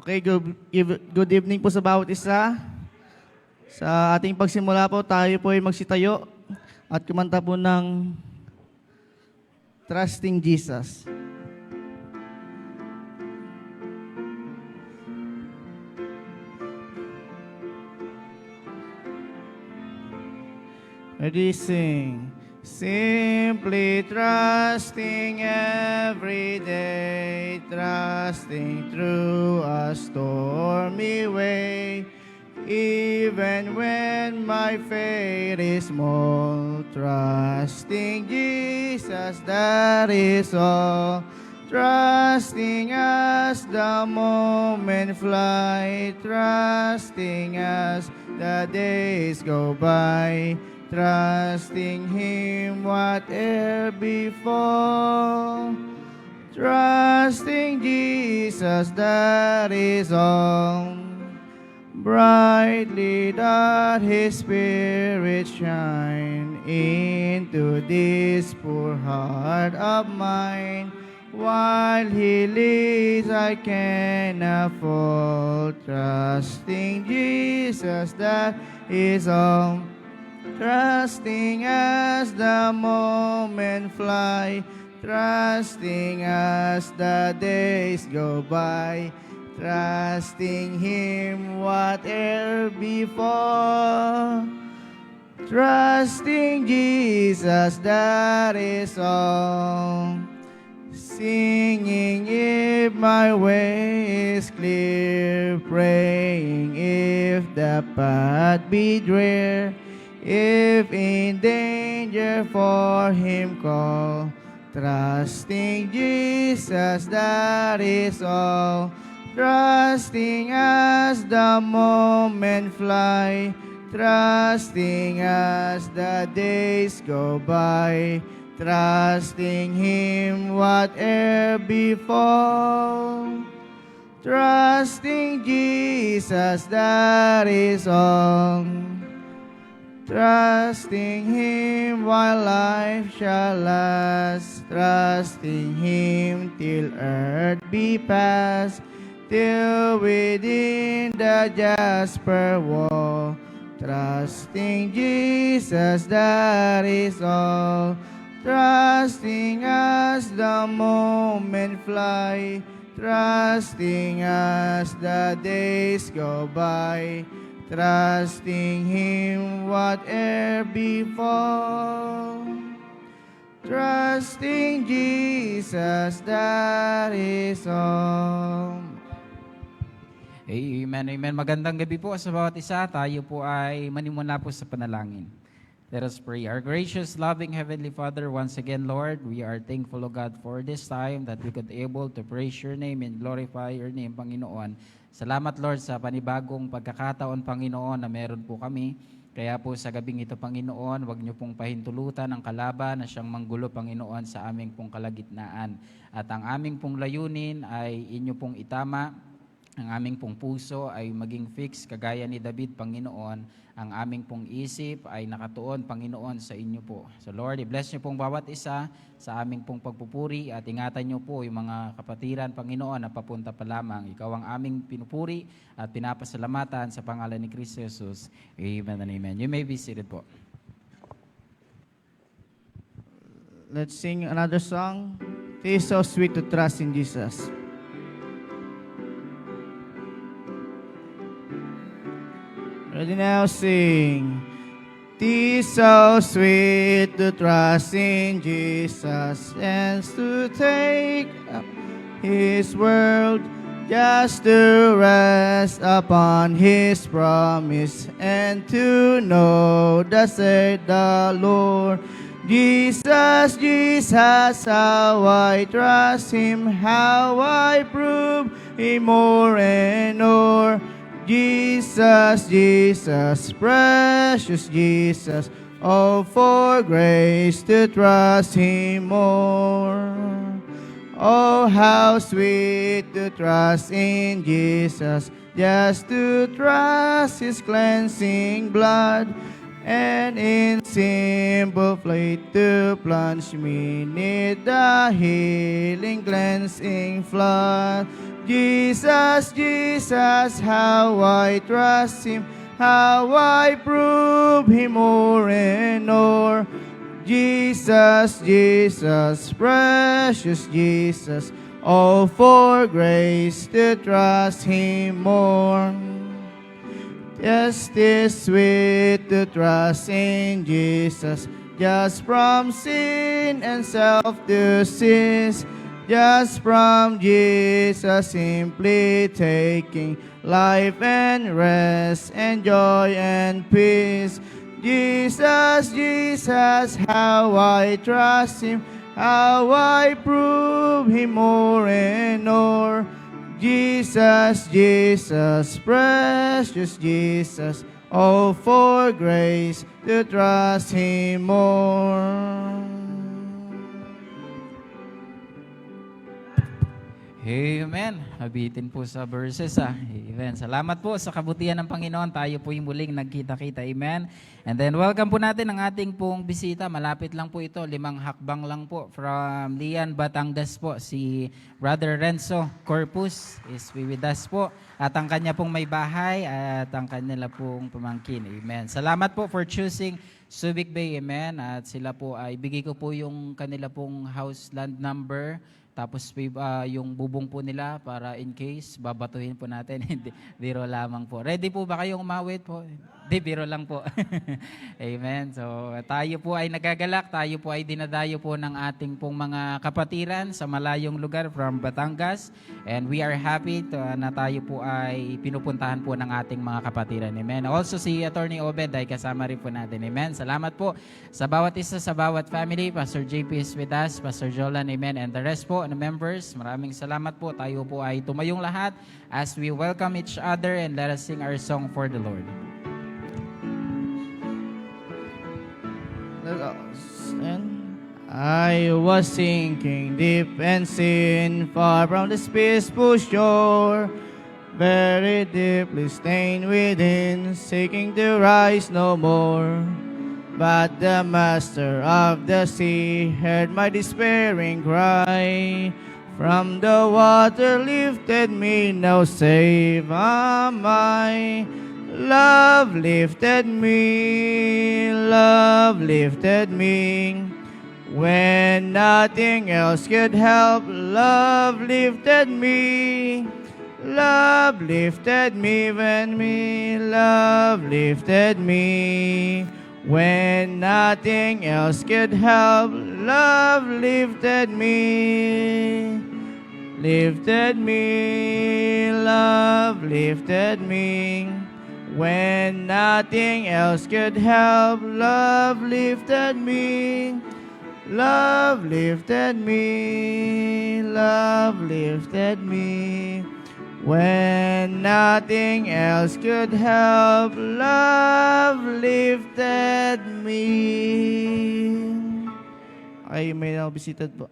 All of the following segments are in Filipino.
Okay, good evening po sa bawat isa. Sa ating pagsimula po, tayo po ay magsitayo at kumanta po ng Trusting Jesus. Ready, sing. Simply trusting every day, trusting through a stormy way. Even when my faith is small, trusting Jesus, that is all. Trusting as the moment fly, trusting as the days go by. Trusting Him whatever befall. Trusting Jesus, that is all. Brightly doth His Spirit shine into this poor heart of mine. While He leads, I cannot fall. Trusting Jesus, that is all. Trusting as the moment fly, trusting as the days go by, trusting Him whatever befall. Trusting Jesus, that is all. Singing if my way is clear, praying if the path be drear. If in danger for Him call, trusting Jesus, that is all. Trusting as the moment fly, trusting as the days go by, trusting Him whatever befall. Trusting Jesus, that is all. Trusting Him while life shall last, trusting Him till earth be past, till within the jasper wall. Trusting Jesus, that is all. Trusting as the moment fly, trusting as the days go by, trusting Him whatever befall. Trusting Jesus, that is all. Amen, amen. Magandang gabi po sa bawat isa. Tayo po ay manimula po sa panalangin. Let us pray. Our gracious, loving Heavenly Father, once again, Lord, we are thankful, O God, for this time that we could able to praise Your name and glorify Your name, Panginoon. Salamat, Lord, sa panibagong pagkakataon, Panginoon, na meron po kami. Kaya po sa gabing ito, Panginoon, huwag niyo pong pahintulutan ang kalaban na siyang manggulo, Panginoon, sa aming pong kalagitnaan. At ang aming pong layunin ay inyo pong itama. Ang aming pong puso ay maging fix, kagaya ni David, Panginoon. Ang aming pong isip ay nakatuon, Panginoon, sa inyo po. So Lord, i-bless niyo pong bawat isa sa aming pong pagpupuri at ingatan niyo po yung mga kapatiran, Panginoon, na papunta pa lamang. Ikaw ang aming pinupuri at pinapasalamatan sa pangalan ni Kristo Jesus. Amen and amen. You may be seated po. Let's sing another song. It is so sweet to trust in Jesus. Ready now, sing. Tis so sweet to trust in Jesus and to take up His word, just to rest upon His promise and to know thus said the Lord. Jesus, Jesus, how I trust Him, how I prove Him more and more. Jesus, Jesus, precious Jesus, oh, for grace to trust Him more. Oh, how sweet to trust in Jesus, just to trust His cleansing blood, and in simple faith to plunge me 'neath the healing, cleansing flood. Jesus, Jesus, how I trust Him, how I prove Him more and more. Jesus, Jesus, precious Jesus, oh, for grace to trust Him more. Yes, 'tis sweet to trust in Jesus, just from sin and self to cease. Just from Jesus simply taking life and rest and joy and peace. Jesus, Jesus, how I trust Him, how I prove Him more and more. Jesus, Jesus, precious Jesus, oh, for grace to trust Him more. Amen. Habitin po sa verses. Amen. Salamat po sa kabutihan ng Panginoon. Tayo po yung muling nagkita-kita. Amen. And then welcome po natin ang ating pong bisita. Malapit lang po ito. 5 hakbang lang po. From Lian, Batangas po. Si Brother Renzo Corpus is with us po. At ang kanya pong may bahay at ang kanila pong pamangkin. Amen. Salamat po for choosing Subic Bay. Amen. At sila po ay bigay ko po yung kanila pong house land number. Tapos yung bubong po nila para in case babatuhin po natin. Biro lamang po. Ready po ba kayong umawit po? Di, biro lang po. Amen. So tayo po ay nagagalak. Tayo po ay dinadayo po ng ating pong mga kapatiran sa malayong lugar from Batangas. And we are happy na tayo po ay pinupuntahan po ng ating mga kapatiran. Amen. Also si Attorney Obed ay kasama rin po natin. Amen. Salamat po sa bawat isa, sa bawat family. Pastor JP is with us. Pastor Jolan. Amen. And the rest po na members, maraming salamat po. Tayo po ay tumayong lahat as we welcome each other and let us sing our song for the Lord. And I was sinking deep and sin, far from this peaceful shore, very deeply stained within, seeking to rise no more. But the master of the sea heard my despairing cry. From the water lifted me, now safe am I. Love lifted me, love lifted me. When nothing else could help, love lifted me. Love lifted me love lifted me. When nothing else could help, love lifted me. Lifted me, love lifted me. When nothing else could help, love lifted me. Love lifted me, love lifted me. When nothing else could help, love lifted me. Ay, may nakabisitad po.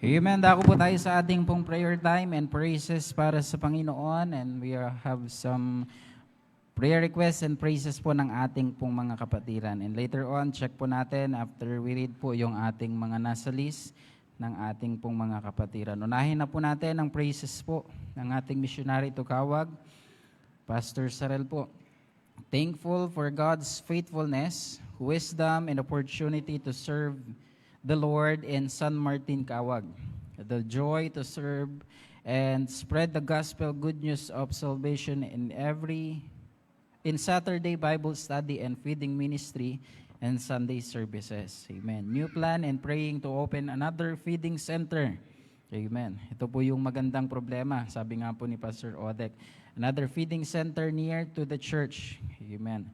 Amen. Dako po tayo sa ating pong prayer time and praises para sa Panginoon. And we have some prayer requests and praises po ng ating pong mga kapatiran. And later on, check po natin after we read po yung ating mga nasa list ng ating pong mga kapatiran. Unahin na po natin ang praises po ng ating missionary to Kawag, Pastor Sarel po. Thankful for God's faithfulness, wisdom, and opportunity to serve the Lord in San Martin, Kawag. The joy to serve and spread the gospel good news of salvation in Saturday Bible study and feeding ministry and Sunday services. Amen. New plan and praying to open another feeding center. Amen. Ito po yung magandang problema, sabi nga po ni Pastor Odek. Another feeding center near to the church. Amen.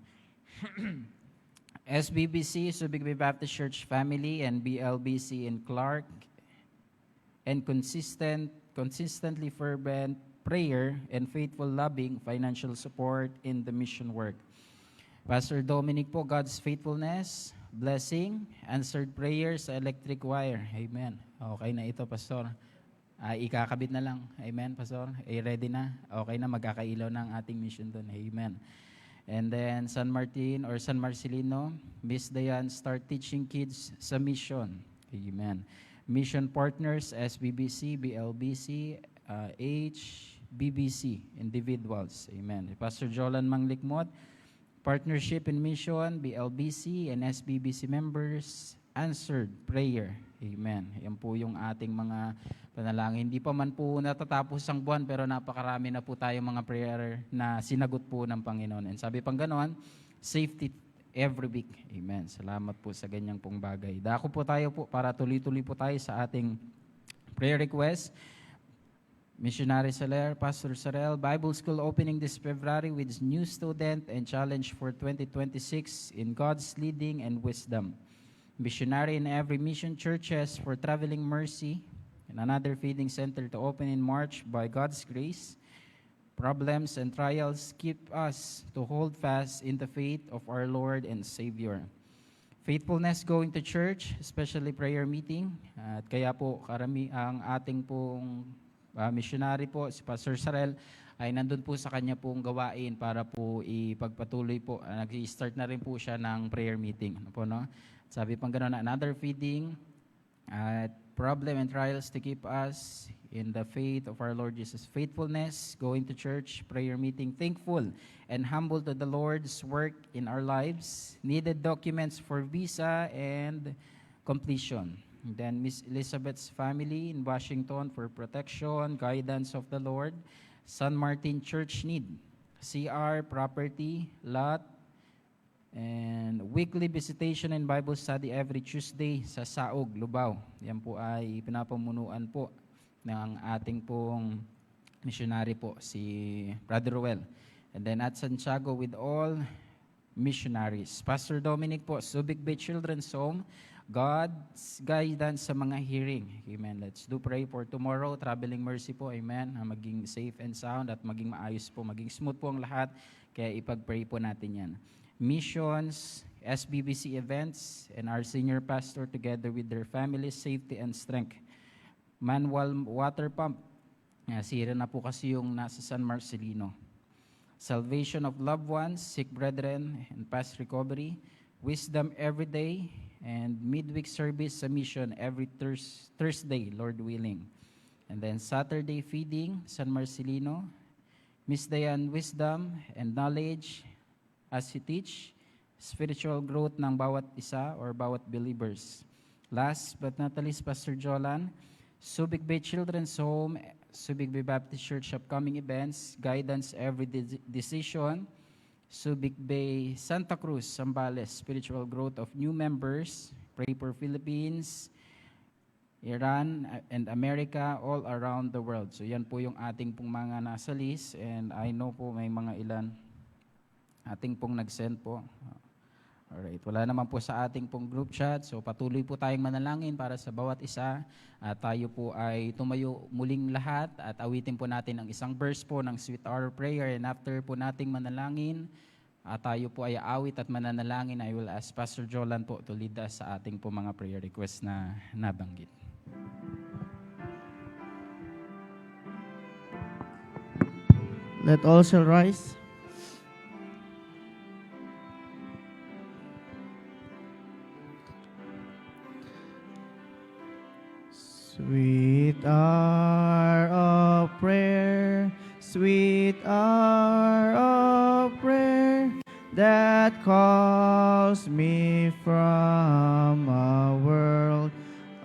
SBBC, Subic Bay Baptist Church Family, and BLBC in Clark, and consistently fervent prayer and faithful loving financial support in the mission work. Pastor Dominic po, God's faithfulness, blessing, answered prayers sa electric wire. Amen. Okay na ito, Pastor. Ikakabit na lang. Amen, Pastor? Ready na? Okay na, magkakailaw na ang ating mission doon. Amen. And then San Martin or San Marcelino, Miss Dayan, start teaching kids sa mission. Amen. Mission partners, SBBC, BLBC, HBBC, individuals. Amen. Pastor Jolan Manglikmot, partnership in mission, BLBC and SBBC members, answered prayer. Amen. Yan po yung ating mga panalangin. Hindi pa man po natatapos ang buwan, pero napakarami na po tayo mga prayer na sinagot po ng Panginoon. And sabi pang ganoon, safety every week. Amen. Salamat po sa ganyang pong bagay. Dako po tayo po para tuloy-tuloy po tayo sa ating prayer request. Missionary Soler, Pastor Sorel, Bible School opening this February with new student and challenge for 2026 in God's leading and wisdom. Missionary in every mission churches for traveling mercy, and another feeding center to open in March by God's grace. Problems and trials keep us to hold fast in the faith of our Lord and Savior. Faithfulness going to church, especially prayer meeting. At kaya po karami ang ating pong missionary po, si Pastor Sarel, ay nandun po sa kanya pong gawain para po ipagpatuloy po. Nag-start na rin po siya ng prayer meeting. Ano po, no? Sabi pang gano'n, another feeding at problem and trials to keep us in the faith of our Lord Jesus. Faithfulness, going to church, prayer meeting, thankful and humble to the Lord's work in our lives. Needed documents for visa and completion. And then Miss Elizabeth's family in Washington for protection, guidance of the Lord. San Martin Church need, CR, property, lot, and weekly visitation and Bible study every Tuesday sa Saog, Lubao. Yan po ay pinapamunuan po ng ating pong missionary po, si Brother Ruel. And then at Santiago with all missionaries. Pastor Dominic po, Subic Bay Children's Home, God's guidance sa mga hearing. Amen. Let's do pray for tomorrow. Traveling mercy po. Amen. Maging safe and sound at maging maayos po. Maging smooth po ang lahat. Kaya ipag-pray po natin yan. Missions, SBBC events, and our senior pastor together with their families, safety and strength. Manual water pump. Sira na po kasi yung nasa San Marcelino. Salvation of loved ones, sick brethren, and past recovery. Wisdom every day, and midweek service sa mission every Thursday, Lord willing. And then Saturday feeding, San Marcelino. Miss Dayan, wisdom and knowledge as you teach, spiritual growth ng bawat isa or bawat believers. Last but not least, Pastor Jolan, Subic Bay Children's Home, Subic Bay Baptist Church upcoming events, guidance every decision, Subic Bay Santa Cruz, Zambales, spiritual growth of new members, pray for Philippines, Iran, and America, all around the world. So yan po yung ating pong mga nasa list, and I know po may mga ilan ating pong nag-send po. Alright, wala naman po sa ating pong group chat. So patuloy po tayong manalangin para sa bawat isa. At tayo po ay tumayo muling lahat at awitin po natin ang isang verse po ng Sweet Hour Prayer. And after po nating manalangin, tayo po ay awit at mananalangin. I will ask Pastor Jolan po to lead us sa ating po mga prayer request na nabanggit. Let all shall rise. Sweet hour of prayer, sweet hour of prayer, that calls me from a world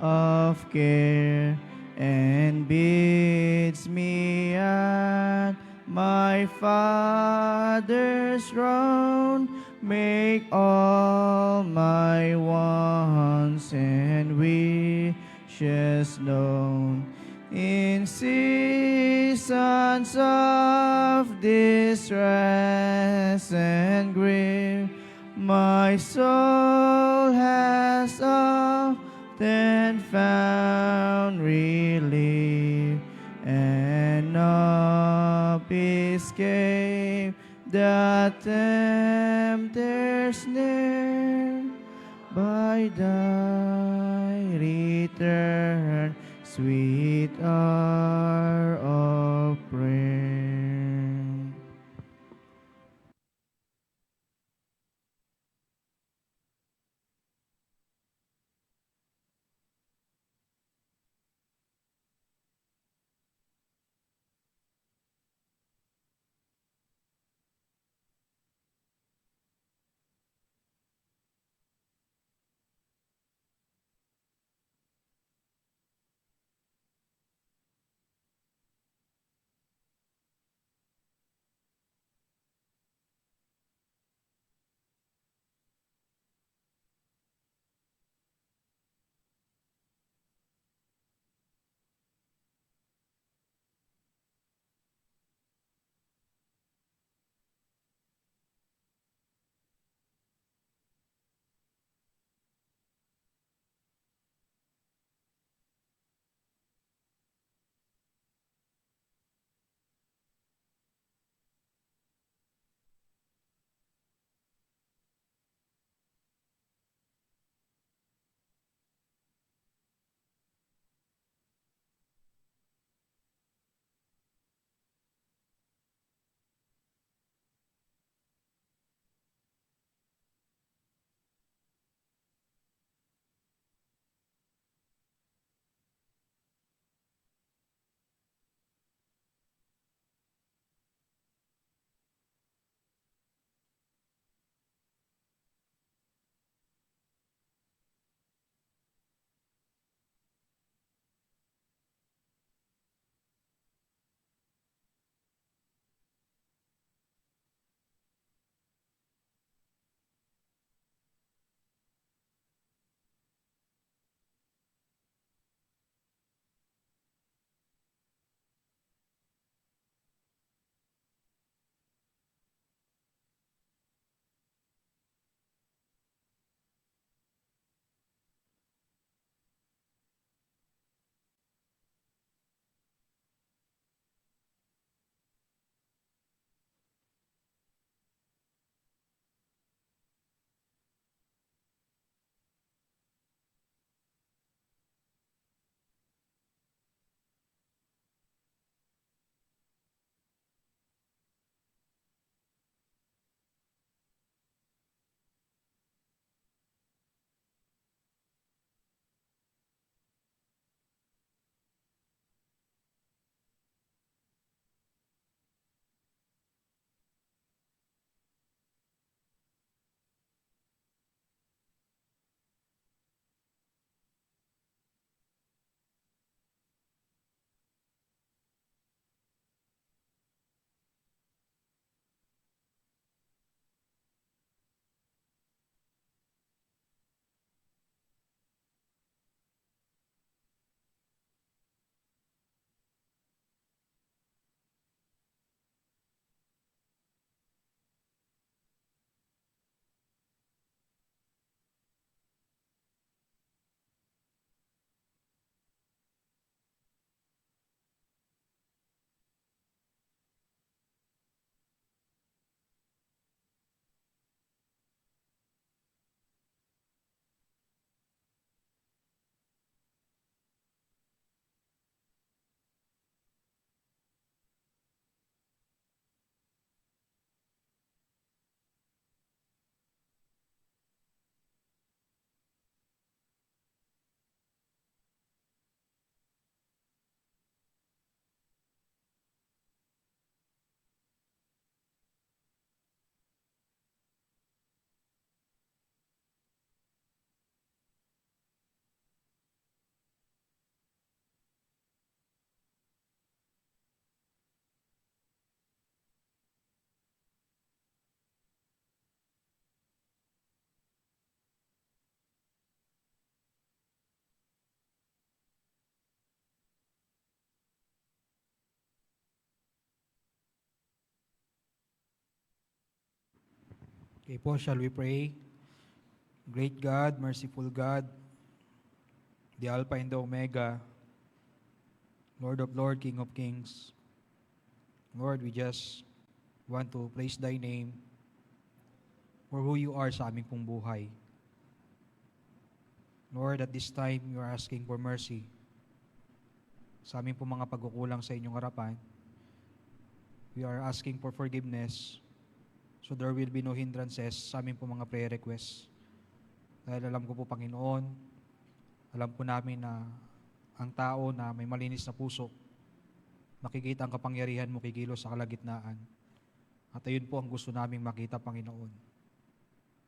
of care and bids me at my Father's throne, make all my wants and wishes known. In seasons of distress and grief, my soul has often found relief, and of escape the tempter's snare. By thy return, sweet hour of prayer. Okay po, shall we pray? Great God, merciful God, the Alpha and the Omega, Lord of Lords, King of Kings. Lord, we just want to praise Thy name for who You are sa aming pong buhay. Lord, at this time, You are asking for mercy sa aming po mga pagkukulang sa inyong harapan. We are asking for forgiveness so there will be no hindrances sa aming po mga prayer requests. Dahil alam ko po, Panginoon, alam po namin na ang tao na may malinis na puso, makikita ang kapangyarihan mo kikilos sa kalagitnaan. At ayun po ang gusto naming makita, Panginoon.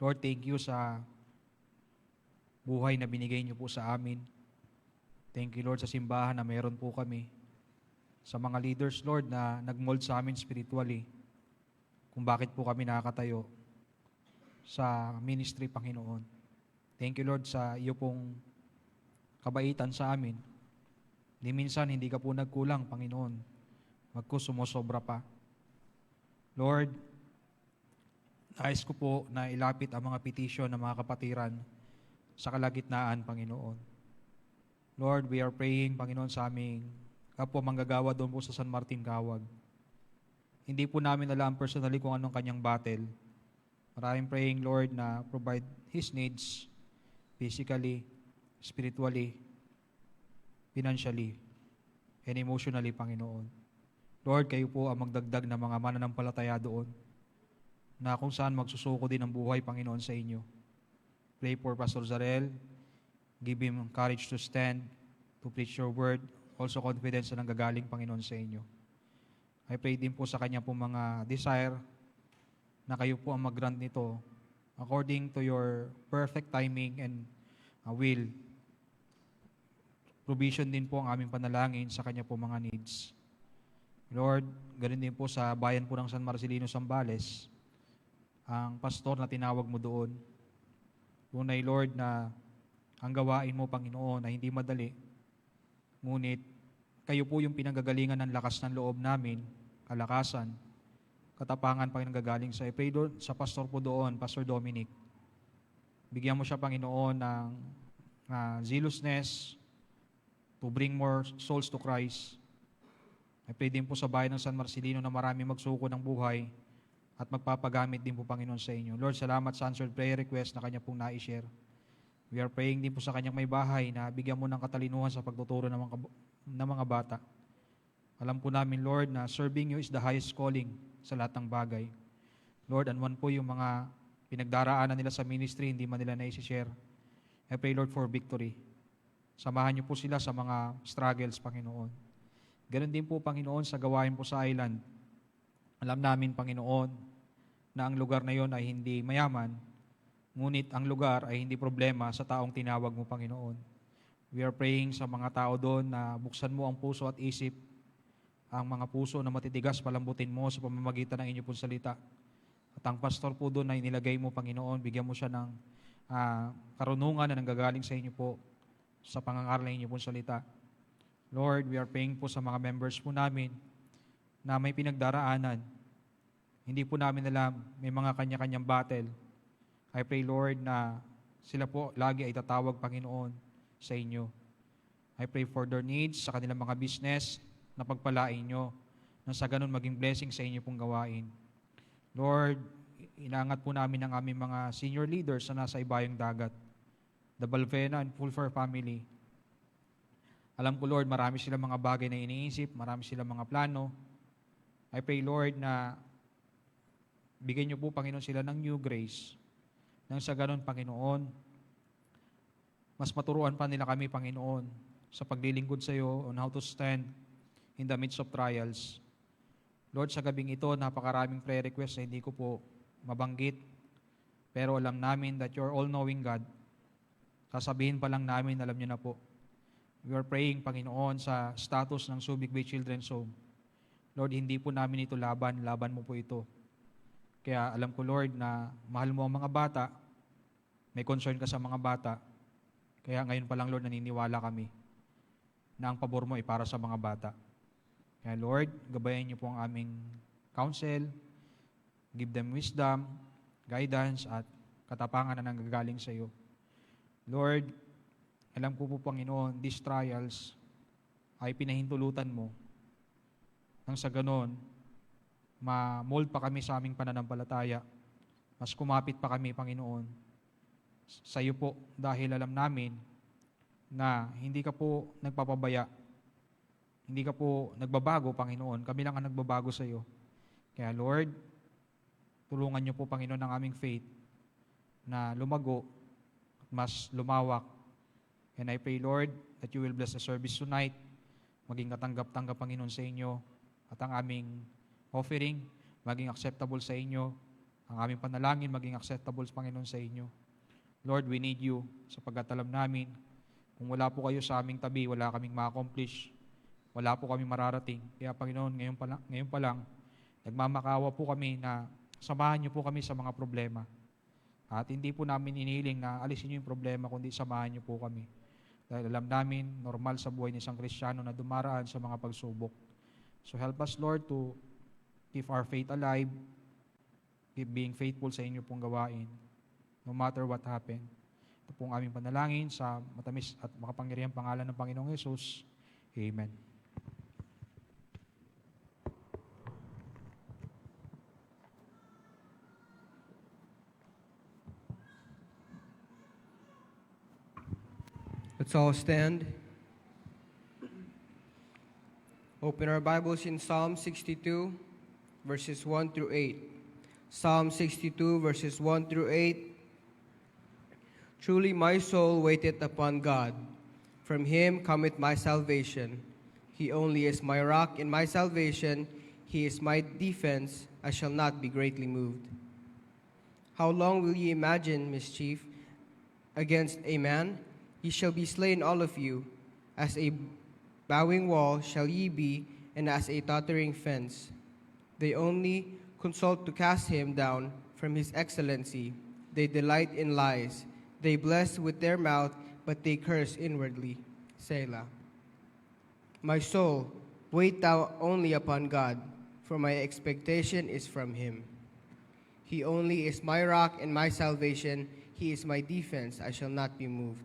Lord, thank you sa buhay na binigay niyo po sa amin. Thank you, Lord, sa simbahan na meron po kami. Sa mga leaders, Lord, na nag-mold sa amin spiritually, kung bakit po kami nakakatayo sa ministry, Panginoon. Thank you, Lord, sa iyo pong kabaitan sa amin. Di minsan, hindi ka po nagkulang, Panginoon. Magko sumosobra pa. Lord, nais ko po na ilapit ang mga petition ng mga kapatiran sa kalagitnaan, Panginoon. Lord, we are praying, Panginoon, sa aming kapwa manggagawa doon po sa San Martin, Kawag. Hindi po namin alam personally kung anong kanyang battle. Maraming praying, Lord, na provide his needs physically, spiritually, financially, and emotionally, Panginoon. Lord, kayo po ang magdagdag ng mga mananampalataya doon na kung saan magsusuko din ang buhay, Panginoon, sa inyo. Pray for Pastor Zarel. Give him courage to stand, to preach your word, also confidence na nanggagaling, Panginoon, sa inyo. I pray din po sa kanya po mga desire na kayo po ang mag-grant nito according to your perfect timing and will. Provision din po ang aming panalangin sa kanya po mga needs. Lord, ganun din po sa bayan po ng San Marcelino, Zambales, ang pastor na tinawag mo doon. Tunay, Lord, na ang gawain mo, Panginoon, ay hindi madali. Ngunit, kayo po yung pinanggagalingan ng lakas ng loob namin, kalakasan, katapangan, Panginoon, gagaling sa pray doon, sa pastor po doon, Pastor Dominic. Bigyan mo siya, Panginoon, ng zealousness to bring more souls to Christ. I pray din po sa bayan ng San Marcelino na marami magsuko ng buhay at magpapagamit din po, Panginoon, sa inyo. Lord, salamat sa answered prayer request na kanya pong na-share. We are praying din po sa kanyang may bahay na bigyan mo ng katalinuhan sa pagtuturo ng mga bata. Alam po namin, Lord, na serving you is the highest calling sa lahat ng bagay. Lord, anuman po yung mga pinagdaraanan nila sa ministry, hindi man nila na-share. I pray, Lord, for victory. Samahan niyo po sila sa mga struggles, Panginoon. Ganon din po, Panginoon, sa gawain po sa island. Alam namin, Panginoon, na ang lugar na yon ay hindi mayaman, ngunit ang lugar ay hindi problema sa taong tinawag mo, Panginoon. We are praying sa mga tao doon na buksan mo ang puso at isip, ang mga puso na matitigas, palambutin mo sa pamamagitan ng inyong pong salita. At ang pastor po doon na inilagay mo, Panginoon, bigyan mo siya ng karunungan na nanggagaling sa inyo po sa pangangaral ng inyong pong salita. Lord, we are praying po sa mga members po namin na may pinagdaraanan. Hindi po namin alam, may mga kanya-kanyang battle. I pray, Lord, na sila po lagi ay tatawag, Panginoon, sa inyo. I pray for their needs, sa kanilang mga business, na pagpalain nyo, na sa ganun maging blessing sa inyo pong gawain. Lord, inaangat po namin ang aming mga senior leaders na nasa ibayong dagat, the Balvena and Pulfer family. Alam ko, Lord, marami silang mga bagay na iniisip, marami silang mga plano. I pray, Lord, na bigyan niyo po, Panginoon, sila ng new grace. Nang sa ganun, Panginoon, mas maturuan pa nila kami, Panginoon, sa paglilingkod sa iyo on how to stand in the midst of trials. Lord, sa gabing ito, napakaraming prayer requests na hindi ko po mabanggit. Pero alam namin that you're all-knowing God. Sasabihin pa lang namin, alam niyo na po. We are praying, Panginoon, sa status ng Subic Bay Children's Home. Lord, hindi po namin ito laban mo po ito. Kaya alam ko, Lord, na mahal mo ang mga bata, may concern ka sa mga bata. Kaya ngayon pa lang, Lord, naniniwala kami na ang pabor mo ay para sa mga bata. Kaya, Lord, gabayan niyo po ang aming counsel, give them wisdom, guidance, at katapangan na nanggagaling sa iyo. Lord, alam ko po, Panginoon, these trials ay pinahintulutan mo nang sa ganon, ma-mold pa kami sa aming pananampalataya. Mas kumapit pa kami, Panginoon, sa iyo po dahil alam namin na hindi ka po nagpapabaya Hindi ka po nagbabago, Panginoon. Kami lang ang nagbabago sa iyo. Kaya Lord, tulungan niyo po, Panginoon, ang aming faith na lumago at mas lumawak. And I pray, Lord, that you will bless the service tonight. Maging katanggap-tanggap, Panginoon, sa inyo at ang aming offering maging acceptable sa inyo. Ang aming panalangin maging acceptable, Panginoon, sa inyo. Lord, we need you sapagkat alam namin kung wala po kayo sa aming tabi, wala kaming ma-accomplish. Wala po kami mararating. Kaya Panginoon, ngayon pa lang, nagmamakawa po kami na samahan niyo po kami sa mga problema. At hindi po namin inihiling na alisin niyo yung problema, kundi samahan niyo po kami. Dahil alam namin, normal sa buhay ng isang Kristiyano na dumaraan sa mga pagsubok. So help us, Lord, to keep our faith alive, keep being faithful sa inyo pong gawain, no matter what happen. Ito pong aming panalangin sa matamis at makapangyarihang pangalan ng Panginoong Yesus. Amen. Let's all stand. Open our Bibles in Psalm 62, verses 1 through 8. Psalm 62, verses 1 through 8. Truly my soul waiteth upon God. From him cometh my salvation. He only is my rock and my salvation. He is my defense. I shall not be greatly moved. How long will ye imagine mischief against a man? Ye shall be slain, all of you. As a bowing wall shall ye be, and as a tottering fence. They only consult to cast him down from his excellency. They delight in lies. They bless with their mouth, but they curse inwardly. Selah. My soul, wait thou only upon God, for my expectation is from him. He only is my rock and my salvation. He is my defense. I shall not be moved.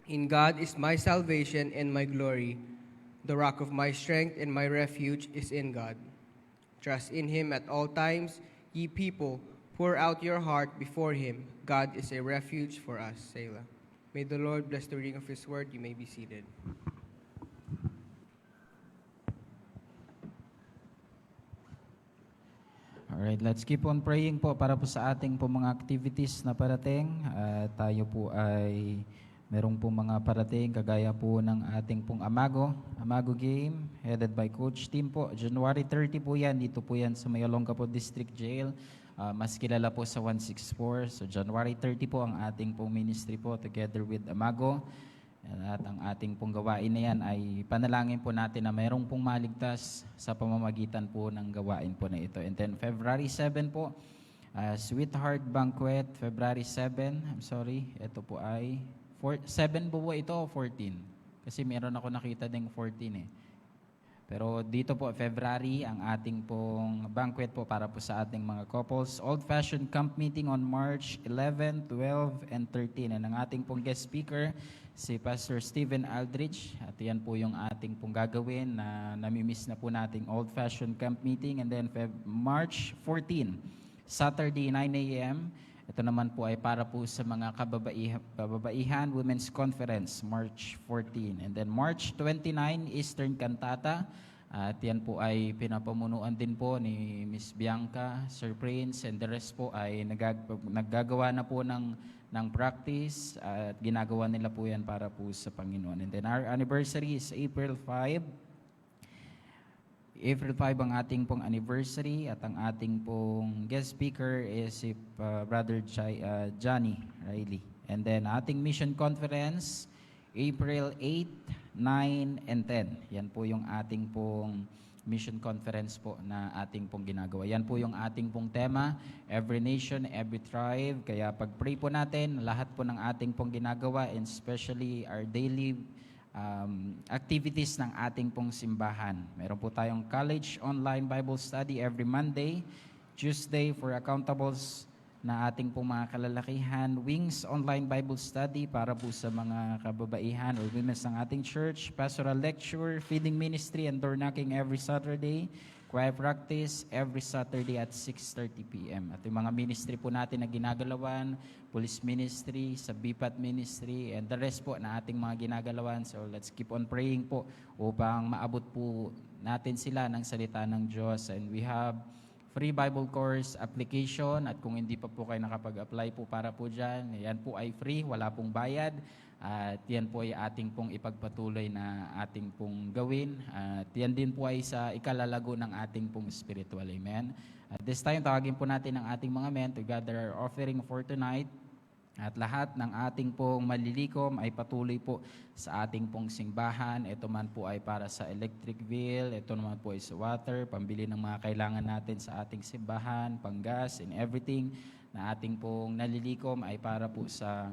In God is my salvation and my glory. The rock of my strength and my refuge is in God. Trust in him at all times. Ye people, pour out your heart before him. God is a refuge for us. Selah. May the Lord bless the reading of his word. You may be seated. Alright, let's keep on praying po para po sa ating po mga activities na parating. Tayo po ay merong po mga parating kagaya po ng ating pong Amago game headed by Coach Tim po. January 30 po yan, dito po yan sa Mayolongga po District Jail. Mas kilala po sa 164. So January 30 po ang ating pong ministry po together with Amago. At ang ating pong gawain na yan ay panalangin po natin na mayroong pong maligtas sa pamamagitan po ng gawain po na ito. And then February 7 po, Sweetheart Banquet, February 7. Ito po ay 7 po ito o 14? Kasi meron ako nakita ding 14 eh. Pero dito po, February, ang ating pong banquet po para po sa ating mga couples. Old-fashioned camp meeting on March 11, 12, and 13. And ang ating pong guest speaker, si Pastor Stephen Aldridge. At yan po yung ating pong gagawin na namimiss na po nating old-fashioned camp meeting. And then March 14, Saturday, 9 a.m., ito naman po ay para po sa mga kababaihan Women's Conference, March 14. And then March 29, Eastern Cantata. At yan po ay pinapamunuan din po ni Miss Bianca, Sir Prince, and the rest po ay naggagawa na po ng practice at ginagawa nila po yan para po sa Panginoon. And then our anniversary is April 5. April 5 ang ating pong anniversary at ang ating pong guest speaker is si Brother Johnny Riley. And then ating mission conference, April 8, 9, and 10. Yan po yung ating pong mission conference po na ating pong ginagawa. Yan po yung ating pong tema, every nation, every tribe. Kaya pag-pray po natin, lahat po ng ating pong ginagawa, and especially our daily activities ng ating pong simbahan. Meron po tayong college online Bible study every Monday, Tuesday for accountables na ating pong mga kalalakihan, Wings Online Bible Study para po sa mga kababaihan or women's ng ating church, pastoral lecture, feeding ministry, and door knocking every Saturday, choir practice every Saturday at 6:30 p.m. At yung mga ministry po natin na ginagalawan, police ministry, sa BPAT ministry, and the rest po na ating mga ginagalawan. So let's keep on praying po upang maabot po natin sila ng salita ng Diyos. And we have free Bible course application, at kung hindi pa po kayo nakapag-apply po para po dyan, yan po ay free, wala pong bayad, at yan po ay ating pong ipagpatuloy na ating pong gawin, at yan din po ay sa ikalalago ng ating pong spiritual. Amen. At this time, tawagin po natin ang ating mga men to gather our offering for tonight. At lahat ng ating pong malilikom ay patuloy po sa ating pong simbahan. Ito man po ay para sa electric bill, ito naman po ay sa water, pambili ng mga kailangan natin sa ating simbahan, panggas, and everything na ating pong nalilikom ay para po sa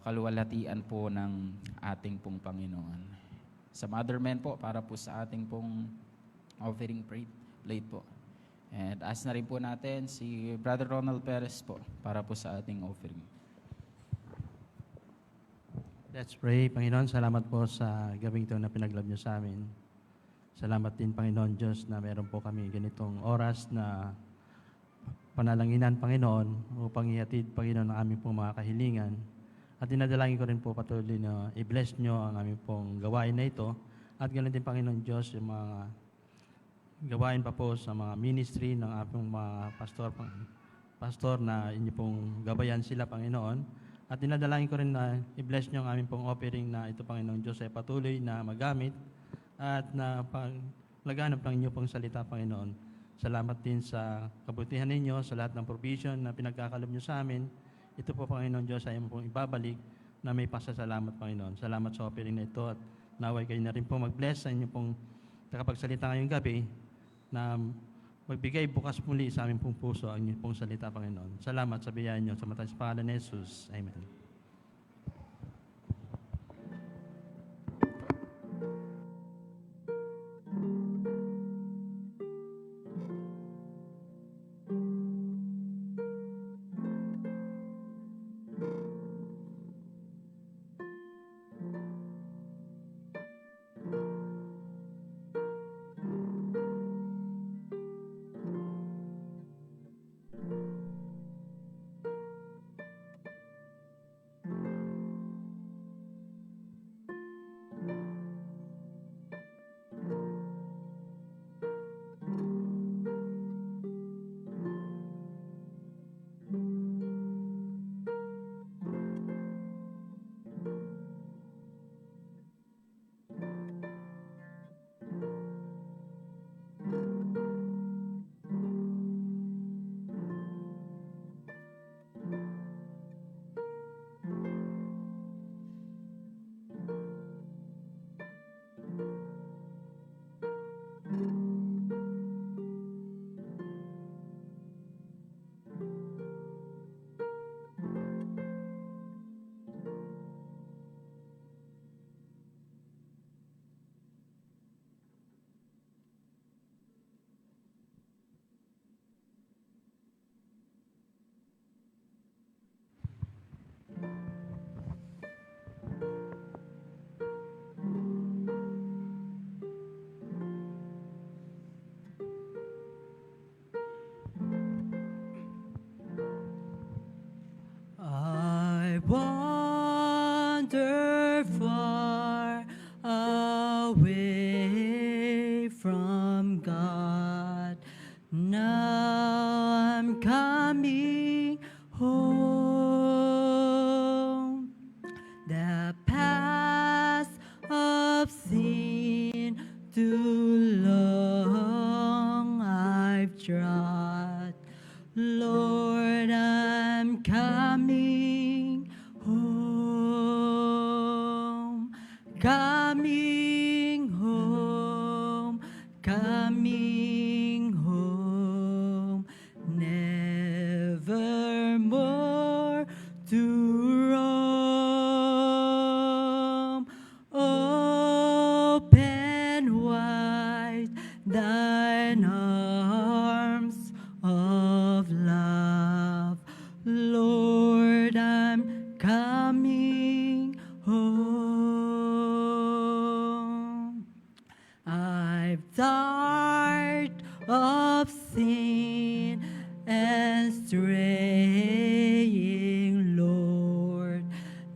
kaluwalhatian po ng ating pong Panginoon. Sa mother men po, para po sa ating pong offering plate po. And ask na rin po natin si Brother Ronald Perez po para po sa ating offering. Let's pray. Panginoon, salamat po sa gabing ito na pinaglab niyo sa amin. Salamat din, Panginoon Diyos, na meron po kami ganitong oras na panalanginan, Panginoon, upang ihatid, Panginoon, ang aming pong mga kahilingan. At dinadalangin ko rin po patuloy na i-bless niyo ang aming pong gawain na ito. At ganoon din, Panginoon Diyos, yung mga gawain pa po sa mga ministry ng aming mga pastor na inyo pong gabayan sila, Panginoon. At dinadalangin ko rin na i-bless niyo ang aming pong offering na ito, Panginoon Diyos, ay patuloy na magamit at na laganap ng inyo pong salita, Panginoon. Salamat din sa kabutihan ninyo, sa lahat ng provision na pinagkakalob niyo sa amin. Ito po, Panginoon Diyos, ay mo pong ibabalik na may pasasalamat, Panginoon. Salamat sa offering na ito at naway kayo na rin po mag-bless sa inyo pong nakapagsalita ngayong gabi na magbigay bukas muli sa aming pong puso ang inyong pong salita, Panginoon. Salamat sa biyaya niyo sa mataas pangalan ni Jesus. Amen. I wander far away from God. Now I'm coming home. The path of sin too long I've trod. Lord, I'm coming home, coming home, coming home, never more to roam. Open wide thine arms I've died of sin and straying, Lord.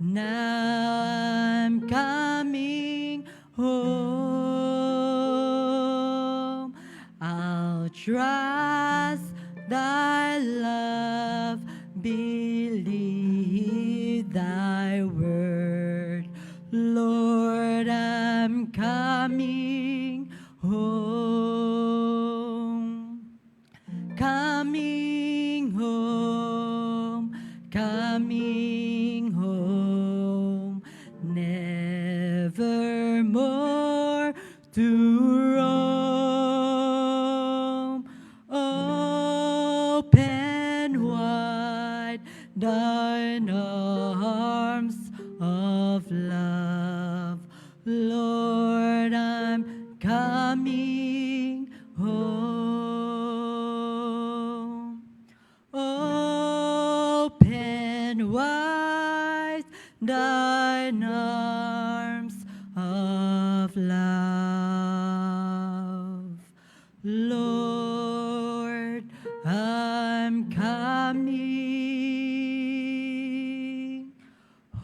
Now I'm coming home. I'll trust thy love, believe thy word. Lord, I'm coming home. Coming home, coming home, never more to roam. Open wide thine arms of love, Lord, I'm coming home. Open wide thine arms of love, Lord, I'm coming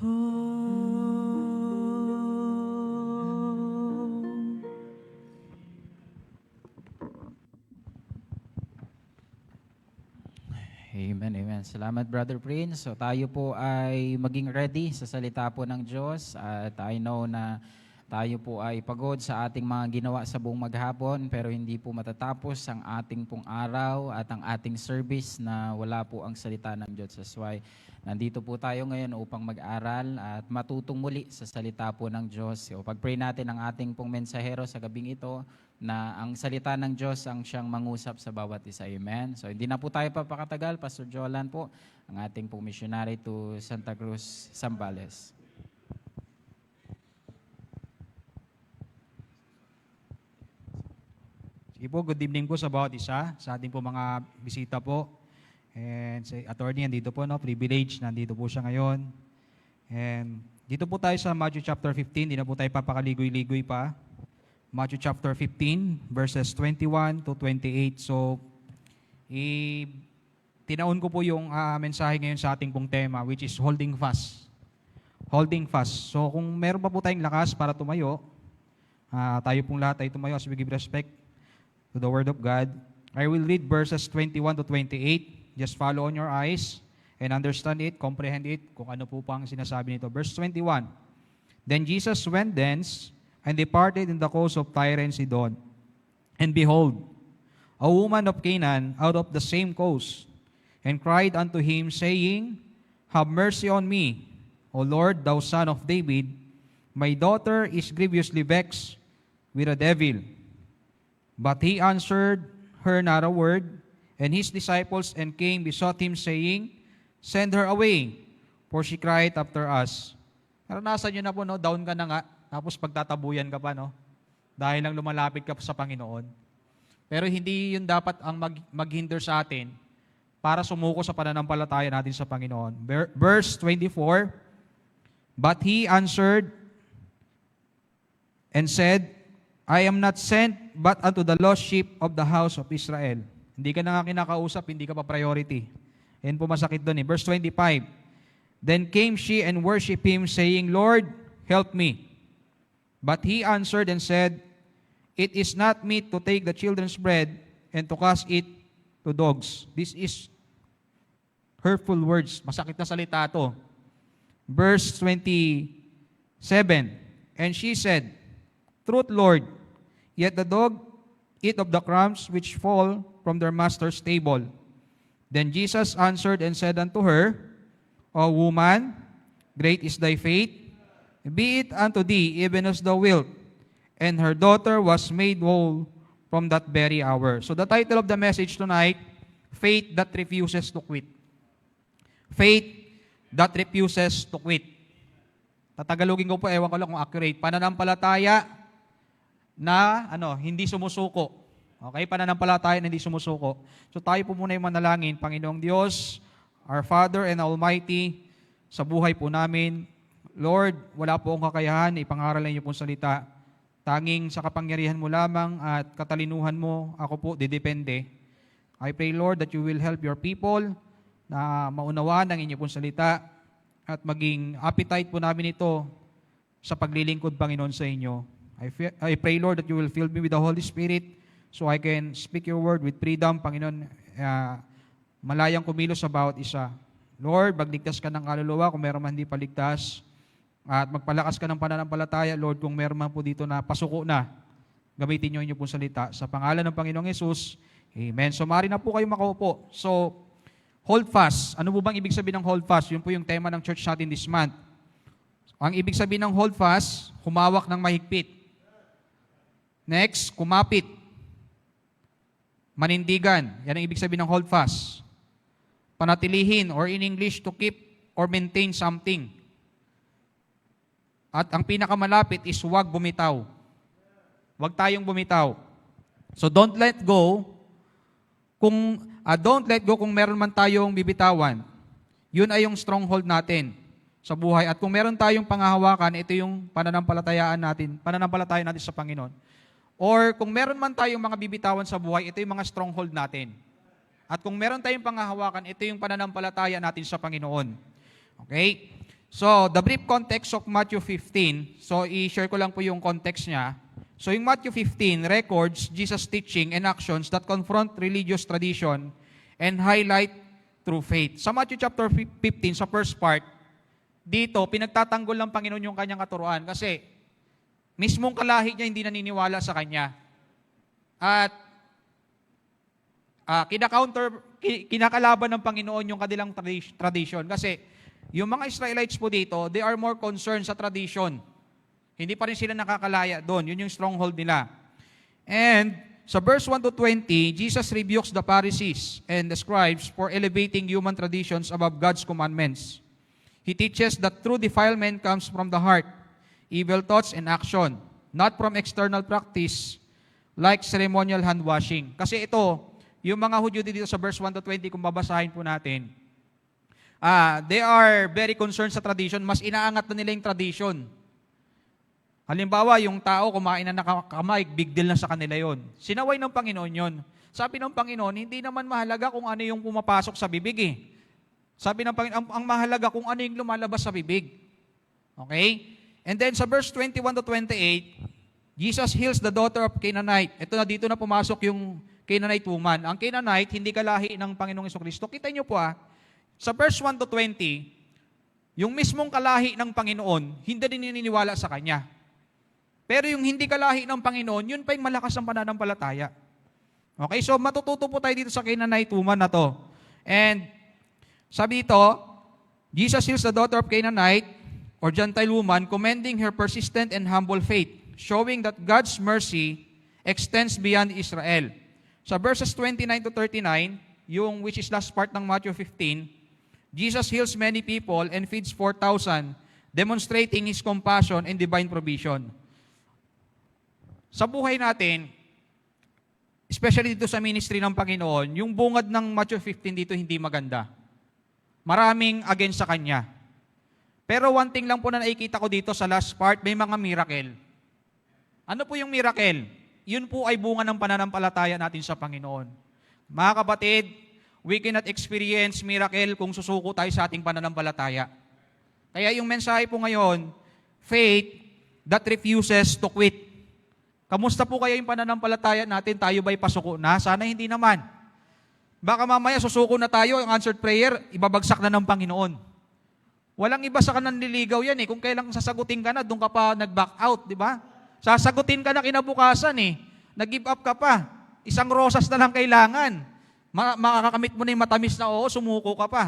home. Amen, amen. Salamat, Brother Prince. So tayo po ay maging ready sa salita po ng Diyos. At I know na tayo po ay pagod sa ating mga ginawa sa buong maghapon, pero hindi po matatapos ang ating pong araw at ang ating service na wala po ang salita ng Diyos. That's why nandito po tayo ngayon upang mag-aral at matutong muli sa salita po ng Diyos. So pag-pray natin ang ating pong mensahero sa gabing ito, na ang salita ng Diyos ang siyang mangusap sa bawat isa. Amen. So hindi na po tayo papakatagal. Pastor Jolan po, ang ating pong missionary to Santa Cruz, Zambales. Sige po, good evening po sa bawat isa, sa ating po mga bisita po. And si attorney, nandito po, no? Privilege, nandito po siya ngayon. And dito po tayo sa Matthew chapter 15, hindi na po tayo papakaligoy-ligoy pa. Matthew chapter 15, verses 21 to 28. So, tinaon ko po yung mensahe ngayon sa ating pong tema, which is holding fast. Holding fast. So, kung meron pa po tayong lakas para tumayo, tayo pong lahat ay tumayo as we give respect to the Word of God. I will read verses 21 to 28. Just follow on your eyes and understand it, comprehend it, kung ano po pang sinasabi nito. Verse 21. Then Jesus went thence and departed in the coast of Tyre and Sidon. And behold, a woman of Canaan out of the same coast, and cried unto him, saying, Have mercy on me, O Lord, thou son of David. My daughter is grievously vexed with a devil. But he answered her not a word. And his disciples and came besought him, saying, Send her away, for she cried after us. Naranasan nyo na po, no? Down ka na nga, tapos pagtatabuyan ka pa, no? Dahil lang lumalapit ka sa Panginoon. Pero hindi yun dapat ang maghinder sa atin para sumuko sa pananampalataya natin sa Panginoon. Verse 24, But he answered and said, I am not sent but unto the lost sheep of the house of Israel. Hindi ka na nga kinakausap, hindi ka pa priority. Yan po masakit doon eh. Verse 25, Then came she and worshipped him, saying, Lord, help me. But he answered and said, It is not meet to take the children's bread and to cast it to dogs. This is hurtful words. Masakit na salita to. Verse 27, And she said, Truth, Lord, yet the dog eat of the crumbs which fall from their master's table. Then Jesus answered and said unto her, O woman, great is thy faith. Be it unto thee even as thou wilt. And her daughter was made whole from that very hour. So the title of the message tonight, Faith that refuses to quit. Faith that refuses to quit. Tatagalogin ko po, ewan ko lang kung accurate. Pananampalataya na hindi sumusuko. Okay, pananampalataya na hindi sumusuko. So tayo po muna yung manalangin. Panginoong Diyos, our Father and Almighty, sa buhay po namin, Lord, wala po akong kakayahan, ipangaral niyo pong salita. tanging sa kapangyarihan mo lamang at katalinuhan mo, ako po didepende. I pray, Lord, that you will help your people na maunawaan ang inyo pong salita at maging appetite po namin ito sa paglilingkod, Panginoon, sa inyo. I pray, Lord, that you will fill me with the Holy Spirit so I can speak your word with freedom, Panginoon, malayang kumilos sa bawat isa. Lord, magligtas ka ng kaluluwa kung meron man hindi paligtas at magpalakas ka ng pananampalataya, Lord, kung meron man po dito na pasuko na, gamitin niyo pong salita. Sa pangalan ng Panginoong Yesus, amen. So, maaari na po kayo makaupo. So, hold fast. Ano po bang ibig sabihin ng hold fast? Yun po yung tema ng church natin this month. Ang ibig sabihin ng hold fast, humawak ng mahigpit. Next, kumapit. Manindigan. Yan ang ibig sabihin ng hold fast. Panatilihin, or in English, to keep or maintain something. At ang pinakamalapit is huwag bumitaw. Huwag tayong bumitaw. So don't let go kung meron man tayong bibitawan. Yun ay yung stronghold natin sa buhay. At kung meron tayong pangahawakan, ito yung pananampalataya natin sa Panginoon. Or kung meron man tayong mga bibitawan sa buhay, ito yung mga stronghold natin. At kung meron tayong pangahawakan, ito yung pananampalataya natin sa Panginoon. Okay? So, the brief context of Matthew 15. So, i-share ko lang po yung context niya. So, yung Matthew 15 records Jesus' teaching and actions that confront religious tradition and highlight true faith. Sa Matthew chapter 15, sa first part, dito, pinagtatanggol ng Panginoon yung kanyang katuruan kasi mismong kalahi niya hindi naniniwala sa kanya. At kinakalaban ng Panginoon yung kanilang tradition kasi yung mga Israelites po dito, they are more concerned sa tradition. Hindi pa rin sila nakakalaya doon. Yun yung stronghold nila. And sa verse 1 to 20, Jesus rebukes the Pharisees and the scribes for elevating human traditions above God's commandments. He teaches that true defilement comes from the heart, evil thoughts and action, not from external practice like ceremonial hand washing. Kasi ito, yung mga Hudyo dito sa verse 1 to 20, kung babasahin po natin, they are very concerned sa tradition. Mas inaangat na nila yung tradition. Halimbawa, yung tao kumain na nakakamay, big deal na sa kanila yon. Sinaway ng Panginoon yon. Sabi ng Panginoon, hindi naman mahalaga kung ano yung pumapasok sa bibig eh. Sabi ng Panginoon, ang mahalaga kung ano yung lumalabas sa bibig. Okay? And then sa verse 21 to 28, Jesus heals the daughter of Canaanite. Ito na, dito na pumasok yung Canaanite woman. Ang Canaanite, hindi kalahi ng Panginoong Jesucristo. Kita nyo po sa verse 1 to 20, yung mismong kalahi ng Panginoon, hindi din naniniwala sa Kanya. Pero yung hindi kalahi ng Panginoon, yun pa yung malakas ang pananampalataya. Okay, so matututo po tayo dito sa Canaanite woman na to. And sabi dito, Jesus heals the daughter of Canaanite, or Gentile woman, commending her persistent and humble faith, showing that God's mercy extends beyond Israel. Sa verses 29 to 39, yung which is last part ng Matthew 15, Jesus heals many people and feeds 4,000, demonstrating His compassion and divine provision. Sa buhay natin, especially dito sa ministry ng Panginoon, yung bungad ng Matthew 15 dito hindi maganda. Maraming against sa Kanya. Pero one thing lang po na nakikita ko dito sa last part, may mga miracle. Ano po yung miracle? Yun po ay bunga ng pananampalataya natin sa Panginoon. Mga kapatid, we cannot experience miracle kung susuko tayo sa ating pananampalataya. Kaya yung mensahe po ngayon, faith that refuses to quit. Kamusta po kaya yung pananampalataya natin? Tayo ba'y pasuko na? Sana hindi naman. Baka mamaya susuko na tayo, ang answered prayer, ibabagsak na ng Panginoon. Walang iba sa kanang nililigaw yan eh. Kung kailang sasagutin ka na, doon ka pa nag-back out, di ba? Sasagutin ka na kinabukasan eh. Nag-give up ka pa. Isang rosas na lang kailangan. Makakamit mo na yung matamis na oo, sumuko ka pa.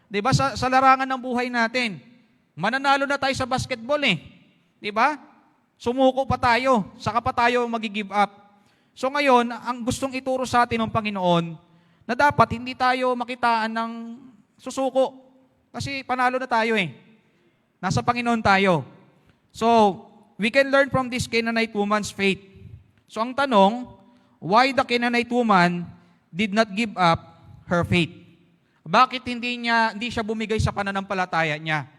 Di ba? Sa larangan ng buhay natin, mananalo na tayo sa basketball eh. Di ba? Sumuko pa tayo, saka pa tayo mag-give up. So ngayon, ang gustong ituro sa atin ng Panginoon, na dapat hindi tayo makitaan ng susuko. Kasi panalo na tayo eh. Nasa Panginoon tayo. So, we can learn from this Canaanite woman's faith. So ang tanong, why the Canaanite woman did not give up her faith? Bakit hindi siya bumigay sa pananampalataya niya?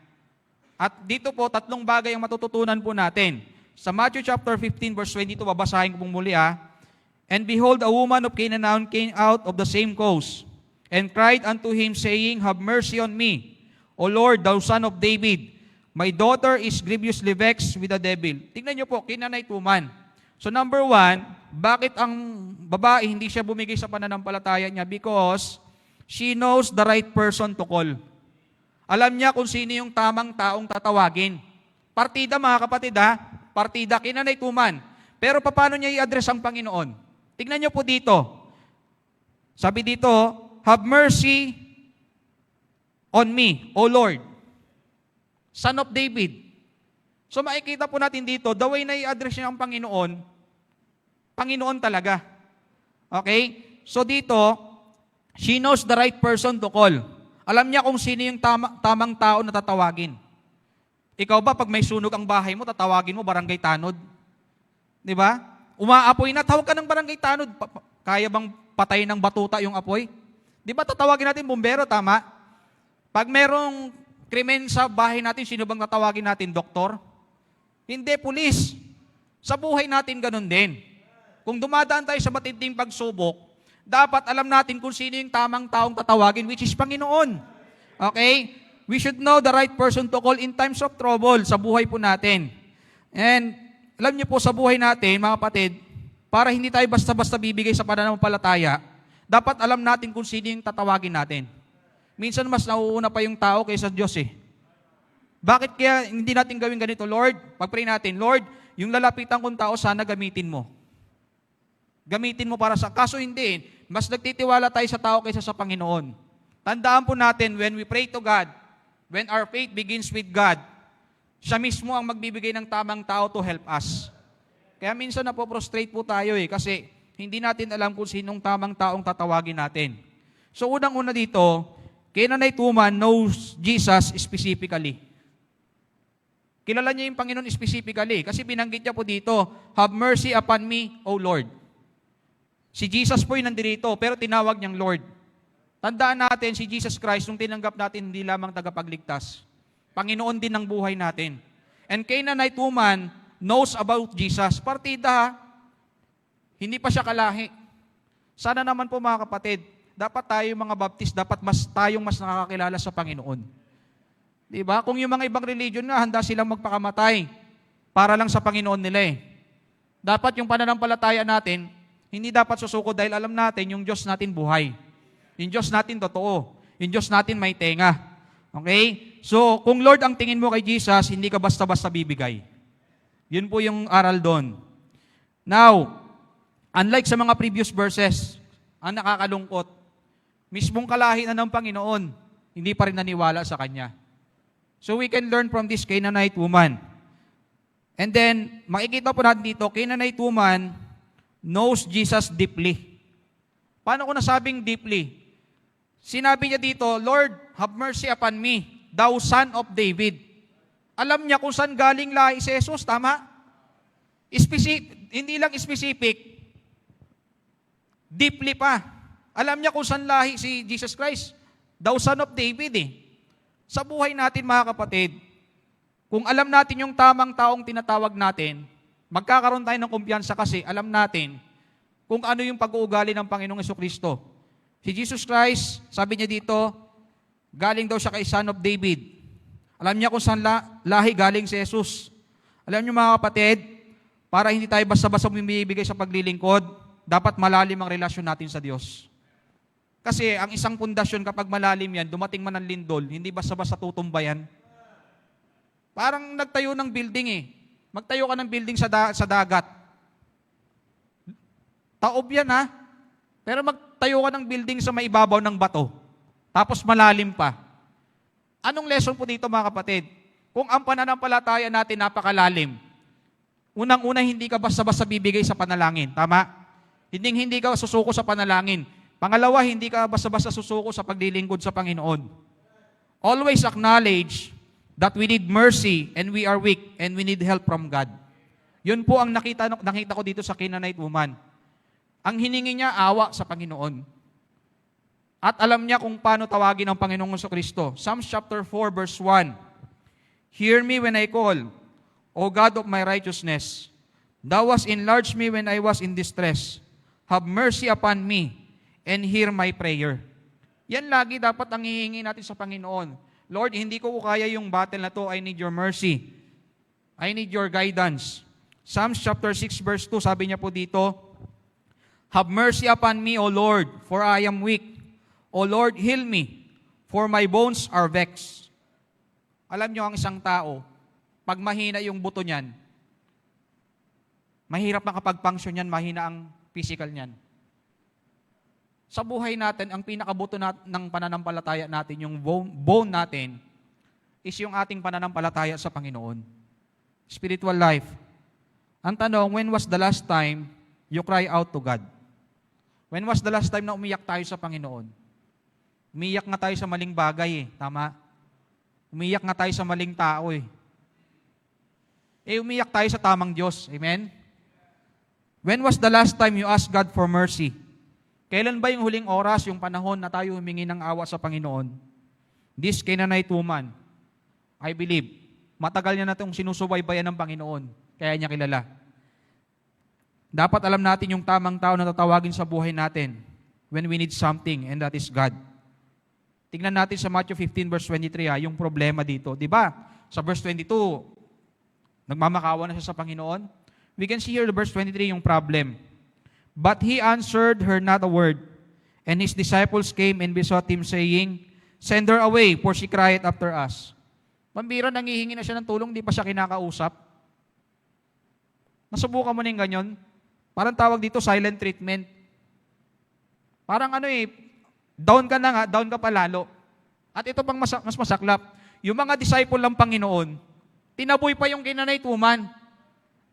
At dito po, 3 bagay ang matututunan po natin. Sa Matthew chapter 15 verse 22, babasahin ko pong muli And behold, a woman of Canaan came out of the same coast, and cried unto him, saying, Have mercy on me, O Lord, thou son of David. My daughter is grievously vexed with the devil. Tingnan niyo po, Canaanite woman. So number one, bakit ang babae hindi siya bumigay sa pananampalataya niya? Because she knows the right person to call. Alam niya kung sino yung tamang taong tatawagin. Partida mga kapatid partida, Canaanite woman. Pero paano niya i-address ang Panginoon? Tingnan niyo po dito. Sabi dito, Have mercy on me, O Lord, Son of David. So makikita po natin dito, the way na i-address niya ang Panginoon, Panginoon talaga. Okay? So dito, she knows the right person to call. Alam niya kung sino yung tamang tao na tatawagin. Ikaw ba, pag may sunog ang bahay mo, tatawagin mo barangay tanod? Di ba? Umaapoy na, tawag ka ng barangay tanod. Kaya bang patay ng batuta yung apoy? Di ba tatawagin natin bumbero, tama? Pag merong krimen sa bahay natin, sino bang tatawagin natin? Doktor? Hindi, pulis. Sa buhay natin ganun din. Kung dumadaan tayo sa matinding pagsubok, dapat alam natin kung sino yung tamang taong tatawagin, which is Panginoon. Okay? We should know the right person to call in times of trouble sa buhay po natin. And alam niyo po sa buhay natin, mga kapatid, para hindi tayo basta-basta bibigay sa pananampalataya, dapat alam natin kung sino yung tatawagin natin. Minsan mas nauuna pa yung tao kaysa Diyos eh. Bakit kaya hindi natin gawin ganito, Lord? Pag-pray natin, Lord, yung lalapitan kong tao, sana gamitin mo. Gamitin mo para sa... Kaso hindi, mas nagtitiwala tayo sa tao kaysa sa Panginoon. Tandaan po natin, when we pray to God, when our faith begins with God, siya mismo ang magbibigay ng tamang tao to help us. Kaya minsan napoprostrate po tayo kasi hindi natin alam kung sinong tamang taong tatawagin natin. So unang-una dito, Canaanite woman knows Jesus specifically. Kilala niya yung Panginoon specifically kasi binanggit niya po dito, Have mercy upon me, O Lord. Si Jesus po yung nandito, pero tinawag niyang Lord. Tandaan natin, si Jesus Christ, nung tinanggap natin, hindi lamang tagapagligtas. Panginoon din ng buhay natin. And Canaanite woman knows about Jesus. Partida, hindi pa siya kalahi. Sana naman po mga kapatid, dapat tayo mga Baptist, dapat tayong mas nakakakilala sa Panginoon. Diba? Kung yung mga ibang religion nga, handa silang magpakamatay para lang sa Panginoon nila Dapat yung pananampalataya natin, hindi dapat susuko dahil alam natin yung Diyos natin buhay. Yung Diyos natin totoo. Yung Diyos natin may tenga. Okay? So, kung Lord ang tingin mo kay Jesus, hindi ka basta-basta bibigay. Yun po yung aral doon. Now, unlike sa mga previous verses, ang nakakalungkot, mismong kalahi na ng Panginoon, hindi pa rin naniwala sa Kanya. So we can learn from this Canaanite woman. And then, makikita po natin dito, Canaanite woman knows Jesus deeply. Paano ko nasabing deeply? Sinabi niya dito, Lord, have mercy upon me, thou son of David. Alam niya kung saan galing lahi si Jesus, tama? Hindi lang specific, deeply pa. Alam niya kung saan lahi si Jesus Christ. Thou son of David Sa buhay natin mga kapatid, kung alam natin yung tamang taong tinatawag natin, magkakaroon tayo ng kumpiyansa kasi alam natin kung ano yung pag-uugali ng Panginoong Jesucristo. Si Jesus Christ, sabi niya dito, galing daw siya kay Son of David. Alam niya kung saan lahi galing si Jesus. Alam niyo mga kapatid, para hindi tayo basta-basta bumibigay sa paglilingkod, dapat malalim ang relasyon natin sa Diyos. Kasi ang isang pundasyon kapag malalim yan, dumating man ang lindol, hindi basta-basta tutumba yan. Parang nagtayo ng building Magtayo ka ng building sa dagat. Taob yan Pero magtayo ka ng building sa maibabaw ng bato. Tapos malalim pa. Anong lesson po dito mga kapatid? Kung ang pananampalataya natin napakalalim, unang-una hindi ka basta-basta bibigay sa panalangin. Tama? Hindi ka susuko sa panalangin. Pangalawa, hindi ka basta-basta susuko sa paglilingkod sa Panginoon. Always acknowledge that we need mercy and we are weak and we need help from God. Yun po ang nakita ko dito sa Canaanite woman. Ang hiningi niya, awa sa Panginoon. At alam niya kung paano tawagin ang Panginoong Jesucristo. Psalms chapter 4 verse 1. Hear me when I call. O God of my righteousness, Thou hast enlarged me when I was in distress. Have mercy upon me and hear my prayer. Yan lagi dapat ang hihingi natin sa Panginoon. Lord, hindi ko kaya yung battle na to. I need your mercy. I need your guidance. Psalms chapter 6 verse 2, sabi niya po dito, Have mercy upon me, O Lord, for I am weak. O Lord, heal me, for my bones are vexed. Alam niyo ang isang tao, pag mahina yung buto niyan, mahirap makapag-function yan, mahina ang physical niyan. Sa buhay natin, ang pinakabuto ng pananampalataya natin, yung bone natin, is yung ating pananampalataya sa Panginoon. Spiritual life. Ang tanong, when was the last time you cry out to God? When was the last time na umiyak tayo sa Panginoon? Umiyak nga tayo sa maling bagay tama? Umiyak nga tayo sa maling tao umiyak tayo sa tamang Diyos. Amen? When was the last time you asked God for mercy? Kailan ba yung huling oras, yung panahon na tayo humingi ng awa sa Panginoon? This Canaanite woman, I believe, matagal niya na itong sinusubaybayan ng Panginoon, kaya niya kilala. Dapat alam natin yung tamang tao na tatawagin sa buhay natin when we need something, and that is God. Tingnan natin sa Matthew 15 verse 23, yung problema dito. Di ba? Sa verse 22, nagmamakawa na siya sa Panginoon. We can see here the verse 23 yung problem. But he answered her not a word. And his disciples came and besought him, saying, Send her away, for she cried after us. Pambira, nangihingi na siya ng tulong, di pa siya kinakausap. Nasubukan mo na yung ganyan? Parang tawag dito, silent treatment. Parang down ka na nga, down ka pa lalo. At ito pang mas masaklap, yung mga disciple ng Panginoon, tinaboy pa yung Canaanite woman.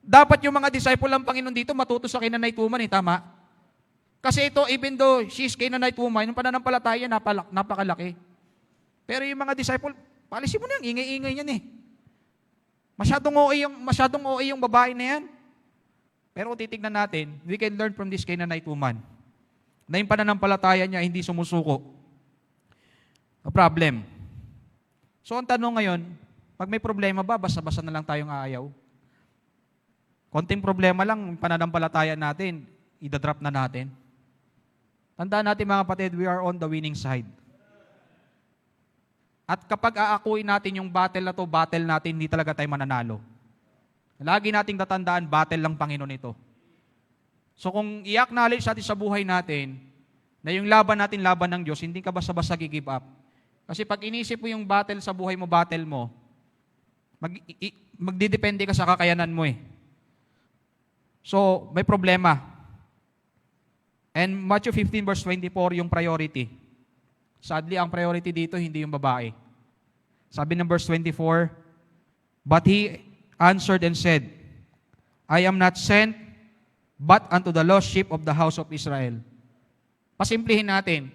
Dapat yung mga disciple ng Panginoon dito matuto sa Canaanite woman, tama? Kasi ito, even though she's Canaanite woman, yung pananampalataya napakalaki. Pero yung mga disciple, palisin mo na yung ingay-ingay niyan Masyadong OA yung babae na yan. Pero kung titignan natin, we can learn from this Canaanite woman na yung pananampalataya niya hindi sumusuko. A problem. So ang tanong ngayon, pag may problema ba, basta-basta na lang tayong aayaw? Konting problema lang, pananampalataya natin, idadrop na natin. Tandaan natin mga kapatid, we are on the winning side. At kapag aakuin natin yung battle na to, battle natin, hindi talaga tayo mananalo. Lagi nating tatandaan, battle lang Panginoon ito. So kung i-acknowledge natin sa buhay natin, na yung laban natin, laban ng Diyos, hindi ka basta-basta give up. Kasi pag inisip mo yung battle sa buhay mo, battle mo, magdidepende ka sa kakayanan mo So, may problema. And Matthew 15 verse 24, yung priority. Sadly, ang priority dito, hindi yung babae. Sabi ng verse 24, But he answered and said, I am not sent, but unto the lost sheep of the house of Israel. Pasimplihin natin.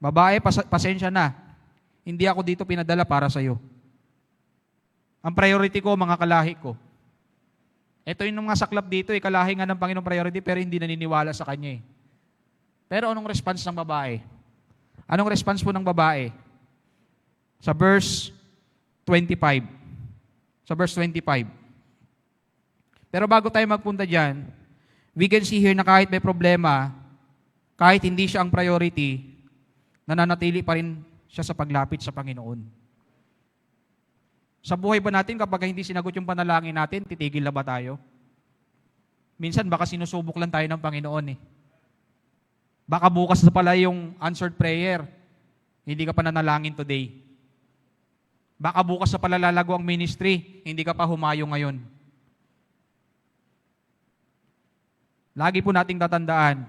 Babae, pasensya na. Hindi ako dito pinadala para sa iyo. Ang priority ko, mga kalahi ko. Ito yung mga saklap dito, kalahi nga ng Panginoong priority, pero hindi naniniwala sa Kanya Pero anong response ng babae? Anong response po ng babae? Sa verse 25. Sa verse 25. Pero bago tayo magpunta dyan, we can see here na kahit may problema, kahit hindi siya ang priority, nananatili pa rin siya sa paglapit sa Panginoon. Sa buhay ba natin, kapag hindi sinagot yung panalangin natin, titigil na ba tayo? Minsan, baka sinusubok lang tayo ng Panginoon Baka bukas na pala yung answered prayer. Hindi ka pa nanalangin today. Baka bukas na pala lalago ang ministry. Hindi ka pa humayo ngayon. Lagi po nating tatandaan,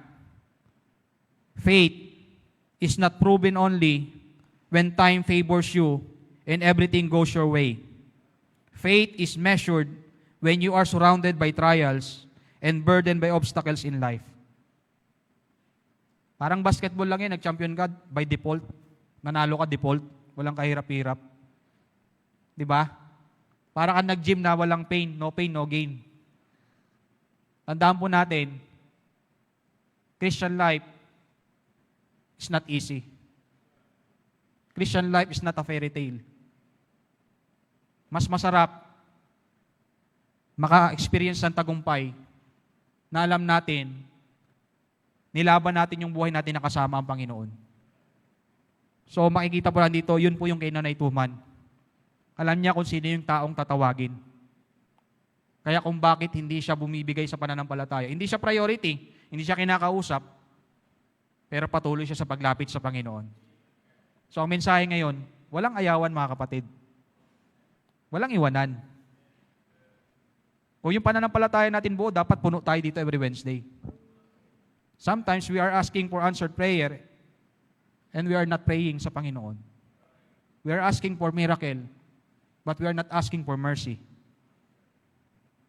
faith is not proven only when time favors you and everything goes your way. Faith is measured when you are surrounded by trials and burdened by obstacles in life. Parang basketball lang nag-champion ka by default. Nanalo ka default. Walang kahirap-hirap. Diba? Para ka nag-gym na walang pain, no gain. Tandaan po natin, Christian life is not easy. Christian life is not a fairy tale. Mas masarap maka-experience ng tagumpay na alam natin, nilaban natin yung buhay natin na kasama ang Panginoon. So makikita po lang dito, yun po yung kay Nanay Tuman. Alam niya kung sino yung taong tatawagin. Kaya kung bakit hindi siya bumibigay sa pananampalataya. Hindi siya priority, hindi siya kinakausap, pero patuloy siya sa paglapit sa Panginoon. So ang mensahe ngayon, walang ayawan mga kapatid. Walang iwanan. Kung yung pananampalataya natin buo, dapat puno tayo dito every Wednesday. Sometimes we are asking for answered prayer and we are not praying sa Panginoon. We are asking for miracle, but we are not asking for mercy.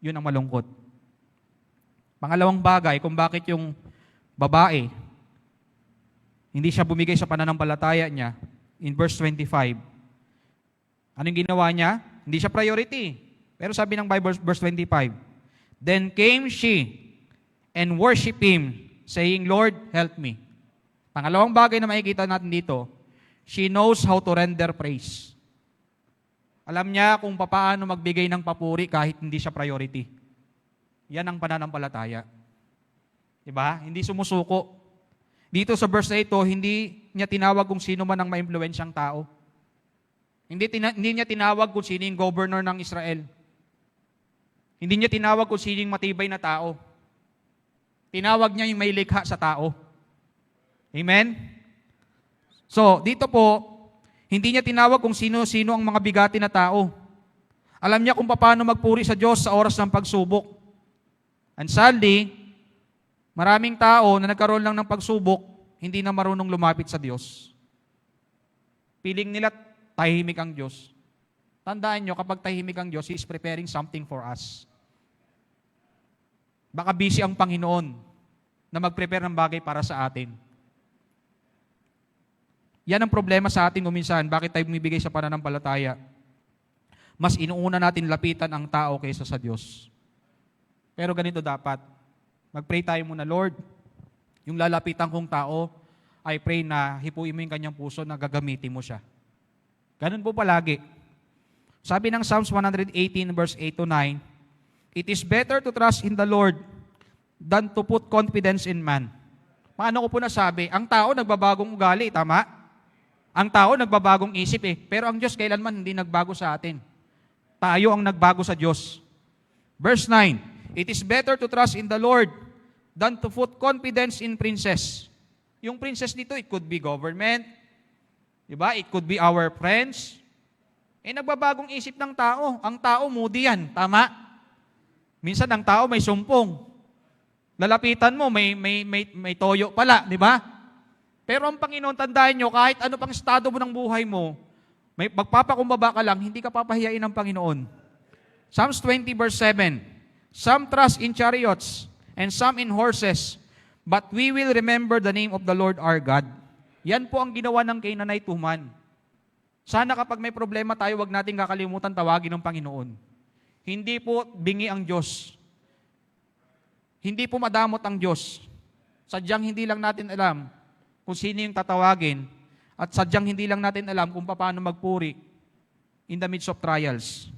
Yun ang malungkot. Pangalawang bagay kung bakit yung babae hindi siya bumigay sa pananampalataya niya in verse 25. Anong ginawa niya? Hindi siya priority. Pero sabi ng Bible, verse 25, Then came she and worshiped Him, saying, Lord, help me. Pangalawang bagay na makikita natin dito, she knows how to render praise. Alam niya kung paano magbigay ng papuri kahit hindi siya priority. Yan ang pananampalataya. Diba? Hindi sumusuko. Dito sa verse na ito, hindi niya tinawag kung sino man ang maimpluwensyang tao. Hindi niya tinawag kung sino yung governor ng Israel. Hindi niya tinawag kung sino yung matibay na tao. Tinawag niya yung may likha sa tao. Amen? So, dito po, hindi niya tinawag kung sino-sino ang mga bigati na tao. Alam niya kung paano magpuri sa Diyos sa oras ng pagsubok. And sadly, maraming tao na nagkaroon lang ng pagsubok, hindi na marunong lumapit sa Diyos. Piling nila tahimik ang Diyos. Tandaan nyo, kapag tahimik ang Diyos, He is preparing something for us. Baka busy ang Panginoon na mag-prepare ng bagay para sa atin. Yan ang problema sa atin kuminsan. Bakit tayo bumibigay sa pananampalataya? Mas inuuna natin lapitan ang tao kaysa sa Diyos. Pero ganito dapat. Mag-pray tayo muna, Lord, yung lalapitan kong tao, I pray na hipuin mo yung kanyang puso na gagamitin mo siya. Ganun po palagi. Sabi ng Psalms 118 verse 8 to 9, It is better to trust in the Lord than to put confidence in man. Paano ko po nasabi? Ang tao nagbabagong ugali, tama? Ang tao nagbabagong isip Pero ang Diyos kailanman hindi nagbago sa atin. Tayo ang nagbago sa Diyos. Verse 9, It is better to trust in the Lord than to put confidence in princes. Yung princess dito, it could be government, diba? It could be our friends. Nagbabagong isip ng tao. Ang tao, moody yan. Tama? Minsan ang tao may sumpong. Lalapitan mo, may toyo pala, di ba? Pero ang Panginoon, tandaan nyo, kahit ano pang estado mo ng buhay mo, may magpapakumbaba ka lang, hindi ka papahiyain ng Panginoon. Psalms 20 verse 7, Some trust in chariots, and some in horses, but we will remember the name of the Lord our God. Yan po ang ginawa ng kay Nanay Tuman. Sana kapag may problema tayo, wag nating kakalimutan tawagin ng Panginoon. Hindi po bingi ang Diyos. Hindi po madamot ang Diyos. Sadyang hindi lang natin alam kung sino yung tatawagin at sadyang hindi lang natin alam kung paano magpuri in the midst of trials.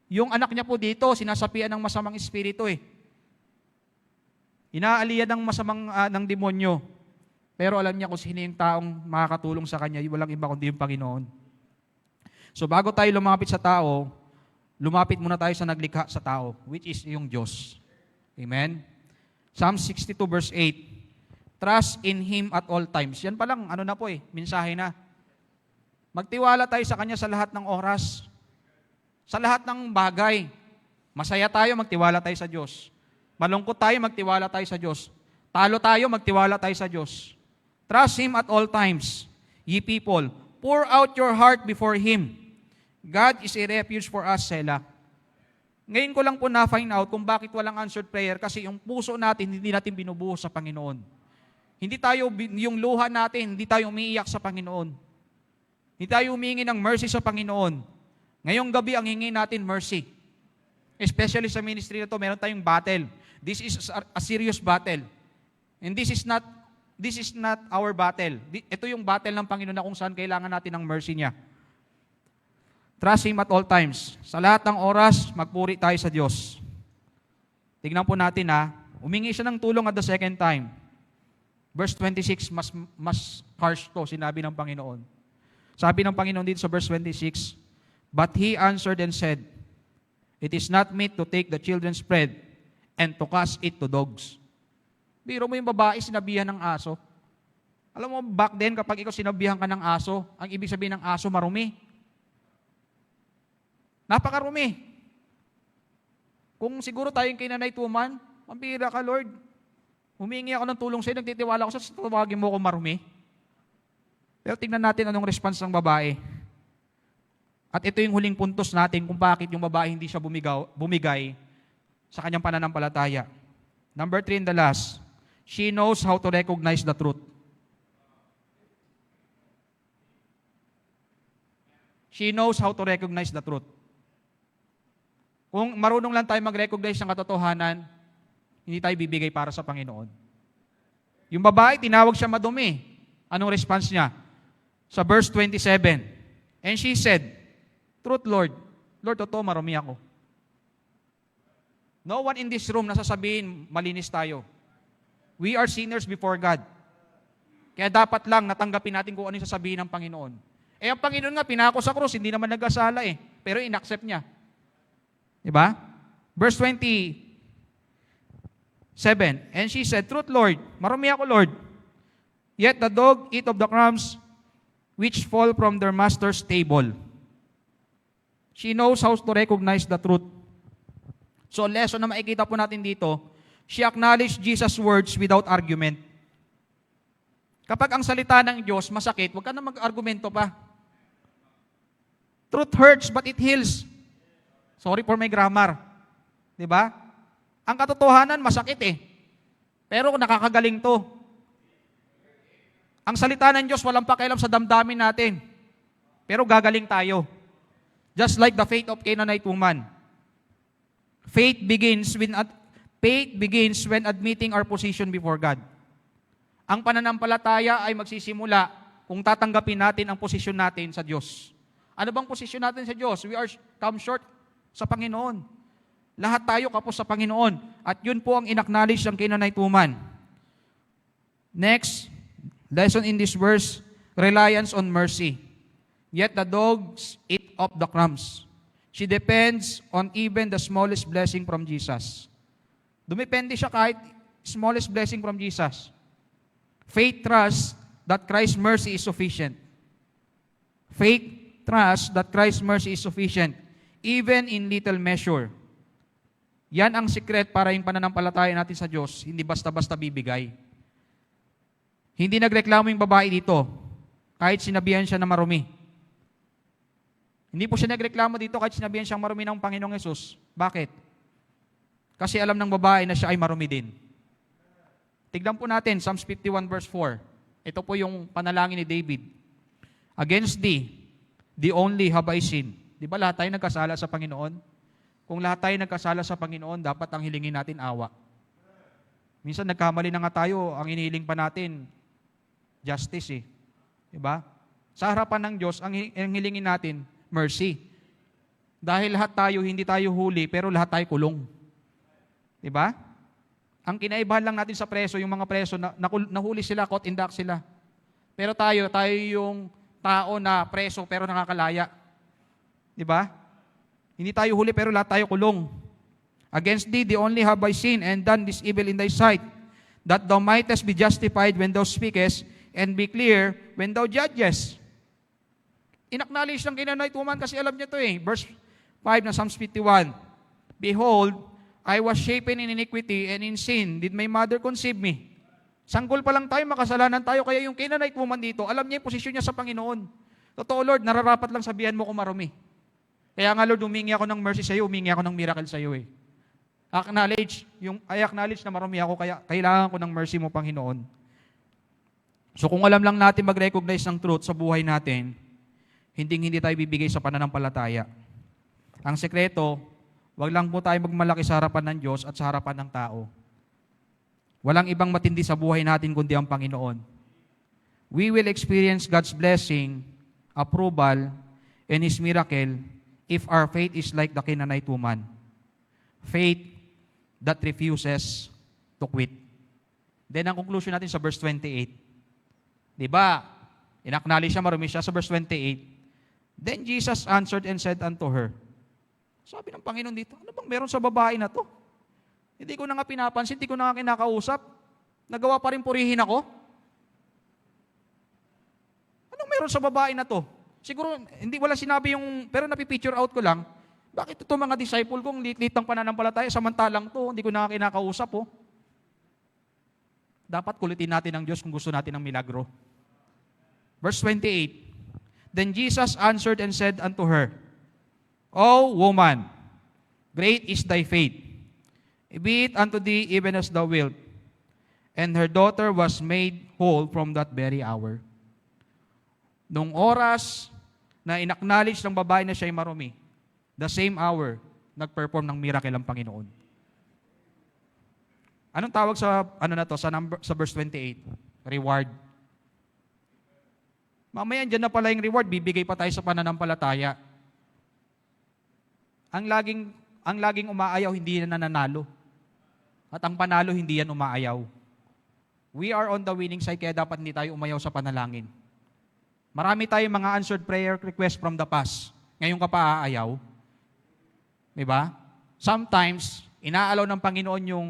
Yung anak niya po dito, sinasapian ng masamang espiritu Inaaliyan ng masamang ng demonyo. Pero alam niya kung sino yung taong makakatulong sa kanya, walang iba kundi yung Panginoon. So bago tayo lumapit sa tao, lumapit muna tayo sa naglikha sa tao, which is yung Diyos. Amen? Psalm 62 verse 8, Trust in Him at all times. Yan pa lang, mensahe na. Magtiwala tayo sa Kanya sa lahat ng oras. Sa lahat ng bagay. Masaya tayo, magtiwala tayo sa Diyos. Malungkot tayo, magtiwala tayo sa Diyos. Talo tayo, magtiwala tayo sa Diyos. Trust Him at all times. Ye people, pour out your heart before Him. God is a refuge for us, Selah. Ngayon ko lang po na-find out kung bakit walang answered prayer kasi yung puso natin, hindi natin binubuhos sa Panginoon. Hindi tayo, yung luha natin, hindi tayo umiiyak sa Panginoon. Hindi tayo humingi ng mercy sa Panginoon. Ngayong gabi, ang hingi natin, mercy. Especially sa ministry na to, meron tayong battle. This is a serious battle. And this is not our battle. Ito yung battle ng Panginoon na kung saan kailangan natin ng mercy niya. Trust Him at all times. Sa lahat ng oras, magpuri tayo sa Diyos. Tignan po natin humingi siya ng tulong at the second time. Verse 26, mas harsh to, sinabi ng Panginoon. Sabi ng Panginoon dito sa verse 26, "But he answered and said, It is not meet to take the children's bread and to cast it to dogs." Biro mo yung babae, sinabihan ng aso. Alam mo, back then, kapag ikaw sinabihan ka ng aso, ang ibig sabihin ng aso, marumi. Napakarumi. Kung siguro tayong kinanay tuman, pambira ka, Lord. Humingi ako ng tulong sa'yo, nagtitiwala ako sa tawagin mo ko marumi. Pero tingnan natin anong response ng babae. At ito yung huling puntos natin kung bakit yung babae hindi siya bumigay sa kanyang pananampalataya. Number 3 and the last, she knows how to recognize the truth. She knows how to recognize the truth. Kung marunong lang tayo mag-recognize ng katotohanan, hindi tayo bibigay para sa Panginoon. Yung babae, tinawag siya madumi. Anong response niya? Sa verse 27, "And she said, Truth, Lord. Lord, totoo, marumi ako." No one in this room nasasabihin, malinis tayo. We are sinners before God. Kaya dapat lang natanggapin natin kung ano yung sasabihin ng Panginoon. Ang Panginoon nga, pinako sa krus, hindi naman nagkasala pero inaccept niya. Diba? Verse 27, "And she said, Truth, Lord, marumi ako, Lord. Yet the dog eat of the crumbs which fall from their master's table." She knows how to recognize the truth. So, lesson na makikita po natin dito, she acknowledged Jesus' words without argument. Kapag ang salita ng Diyos masakit, huwag ka na mag-argumento pa. Truth hurts, but it heals. Sorry for my grammar. Diba? Ang katotohanan, masakit pero nakakagaling to. Ang salita ng Diyos, walang pakialam sa damdamin natin. Pero gagaling tayo. Just like the faith of Canaanite woman. Faith begins when admitting our position before God. Ang pananampalataya ay magsisimula kung tatanggapin natin ang posisyon natin sa Diyos. Ano bang posisyon natin sa Diyos? We are come short sa Panginoon. Lahat tayo kapos sa Panginoon. At yun po ang inacknowledge ng Canaanite woman. Next, lesson in this verse, reliance on mercy. Yet the dogs eat up the crumbs. She depends on even the smallest blessing from Jesus. Dumepende siya kahit smallest blessing from Jesus. Faith trusts that Christ's mercy is sufficient. Faith trusts that Christ's mercy is sufficient, even in little measure. Yan ang secret para yung pananampalataya natin sa Diyos, hindi basta-basta bibigay. Hindi nagreklamo yung babae dito, kahit sinabihan siya na marumi. Hindi po siya nagreklamo dito kahit sinabihan siyang marumi ng Panginoong Yesus. Bakit? Kasi alam ng babae na siya ay marumi din. Tignan po natin, Psalms 51 verse 4. Ito po yung panalangin ni David. "Against thee, the only have I sinned." Di ba lahat tayo nagkasala sa Panginoon? Kung lahat tayo nagkasala sa Panginoon, dapat ang hilingin natin awa. Minsan nagkamali na nga tayo, ang inihiling pa natin, justice Di ba? Sa harapan ng Diyos, ang hilingin natin, mercy. Dahil lahat tayo, hindi tayo huli, pero lahat tayo kulong. Di ba? Ang kinaibahan lang natin sa preso, yung mga preso, nahuli sila, caught in the act sila. Pero tayo yung tao na preso, pero nakakalaya. Di ba? Hindi tayo huli, pero lahat tayo kulong. "Against thee, the only have I sinned, and done this evil in thy sight, that thou mightest be justified when thou speakest, and be clear when thou judgest." Inacknowledge ng Canaanite woman kasi alam niya to Verse 5 ng Psalms 51, "Behold, I was shapen in iniquity, and in sin did my mother conceive me." Sanggol pa lang tayo, makasalanan tayo, kaya yung Canaanite woman dito, alam niya yung posisyon niya sa Panginoon. Totoo, Lord, nararapat lang sabihan mo kung marumi. Kaya nga, Lord, humingi ako ng mercy sa iyo, humingi ako ng miracle sa iyo I acknowledge na marumi ako, kaya kailangan ko ng mercy mo, Panginoon. So kung alam lang natin mag-recognize ng truth sa buhay natin, hindi tayo bibigay sa pananampalataya. Ang sekreto, wag lang po tayo magmalaki sa harapan ng Diyos at sa harapan ng tao. Walang ibang matindi sa buhay natin kundi ang Panginoon. We will experience God's blessing, approval, and His miracle if our faith is like the Canaanite woman. Faith that refuses to quit. Then ang conclusion natin sa verse 28. Di ba? In-acknowledge siya, marumi siya sa verse 28. Then Jesus answered and said unto her, sabi ng Panginoon dito, ano bang meron sa babae na to? Hindi ko na nga pinapansin, hindi ko na nga kinakausap. Nagawa pa rin purihin ako. Anong meron sa babae na to? Siguro, hindi wala sinabi yung, pero napipicture out ko lang, bakit ito mga disciple kong lit-lit ang pananampalataya, samantalang to, hindi ko na nga kinakausap, oh. Dapat kulitin natin ang Diyos kung gusto natin ng milagro. Verse 28, Then Jesus answered and said unto her, O woman, great is thy faith. Be it unto thee even as thou wilt. And her daughter was made whole from that very hour. Nung oras na inacknowledge ng babae na siya'y marumi, the same hour, nag-perform ng miracle ang Panginoon. Anong tawag sa sa verse 28? Reward. Mamaya dyan na pala yung reward, bibigay pa tayo sa pananampalataya. Ang laging umaayaw, hindi yan nananalo. At ang panalo, hindi yan umaayaw. We are on the winning side, kaya dapat hindi tayo umayaw sa panalangin. Marami tayong mga answered prayer request from the past. Ngayon ka pa aayaw. Diba? Sometimes, inaalaw ng Panginoon yung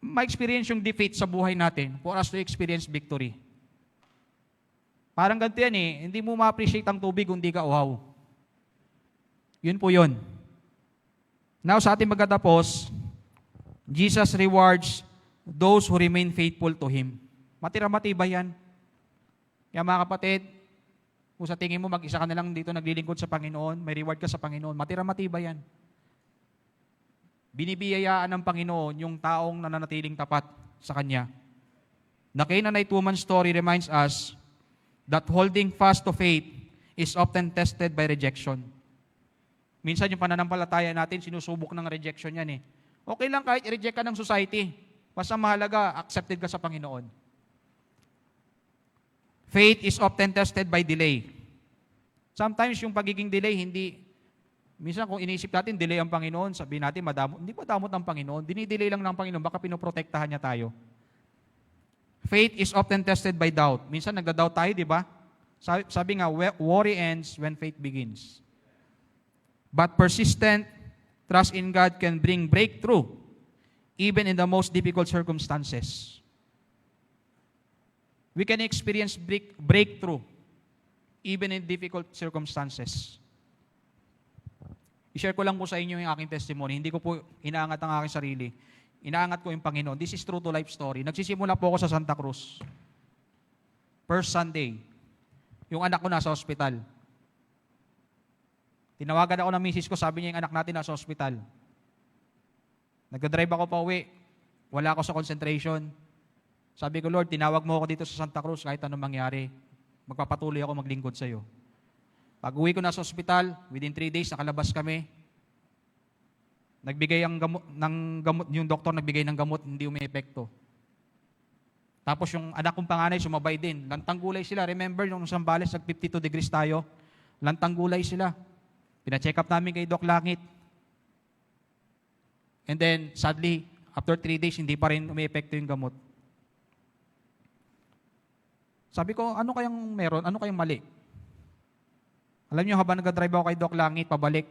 ma-experience yung defeat sa buhay natin for us to experience victory. Parang ganito yan eh, hindi mo ma-appreciate ang tubig kung hindi ka uhaw. Yun po yun. Now, sa ating magkatapos, Jesus rewards those who remain faithful to Him. Matira-matibay yan. Kaya mga kapatid, kung sa tingin mo mag-isa ka na lang dito naglilingkod sa Panginoon, may reward ka sa Panginoon, matira-matibay yan. Binibiyayaan ng Panginoon yung taong nananatiling tapat sa Kanya. The Canaanite woman's story reminds us that holding fast to faith is often tested by rejection. Minsan yung pananampalataya natin, sinusubok ng rejection yan eh. Okay lang kahit i-reject ka ng society. Basta mahalaga, accepted ka sa Panginoon. Faith is often tested by delay. Sometimes yung pagiging delay, minsan kung iniisip natin, delay ang Panginoon, sabihin natin, hindi madamot ang Panginoon. Dinidelay lang ng Panginoon, baka pinoprotektahan niya tayo. Faith is often tested by doubt. Minsan nagda-doubt tayo, di ba? Sabi nga, worry ends when faith begins. But persistent trust in God can bring breakthrough even in the most difficult circumstances. We can experience breakthrough even in difficult circumstances. I-share ko lang po sa inyo yung aking testimony. Hindi ko po inaangat ang aking sarili. Inaangat ko yung Panginoon. This is true to life story. Nagsisimula po ako sa Santa Cruz. First Sunday. Yung anak ko nasa hospital. Tinawagan ako ng misis ko, sabi niya yung anak natin nasa hospital. Nagdadrive ako pa uwi. Wala ako sa concentration. Sabi ko, Lord, tinawag mo ako dito sa Santa Cruz kahit anong mangyari. Magpapatuloy ako maglingkod sa iyo. Pag uwi ko na sa hospital, within 3 days, nakalabas kami. Nagbigay ng gamot, yung doktor nagbigay ng gamot, hindi umiepekto. Tapos yung anak kong panganay, sumabay din. Lantang gulay sila. Remember, yung Sambales, nag 52 degrees tayo. Lantang gulay sila. Pina-check up namin kay Doc Langit. And then, sadly, after 3 days, hindi pa rin umiepekto yung gamot. Sabi ko, ano kayang meron? Ano kayang mali? Alam niyo, habang nag-drive ako kay Doc Langit, pabalik,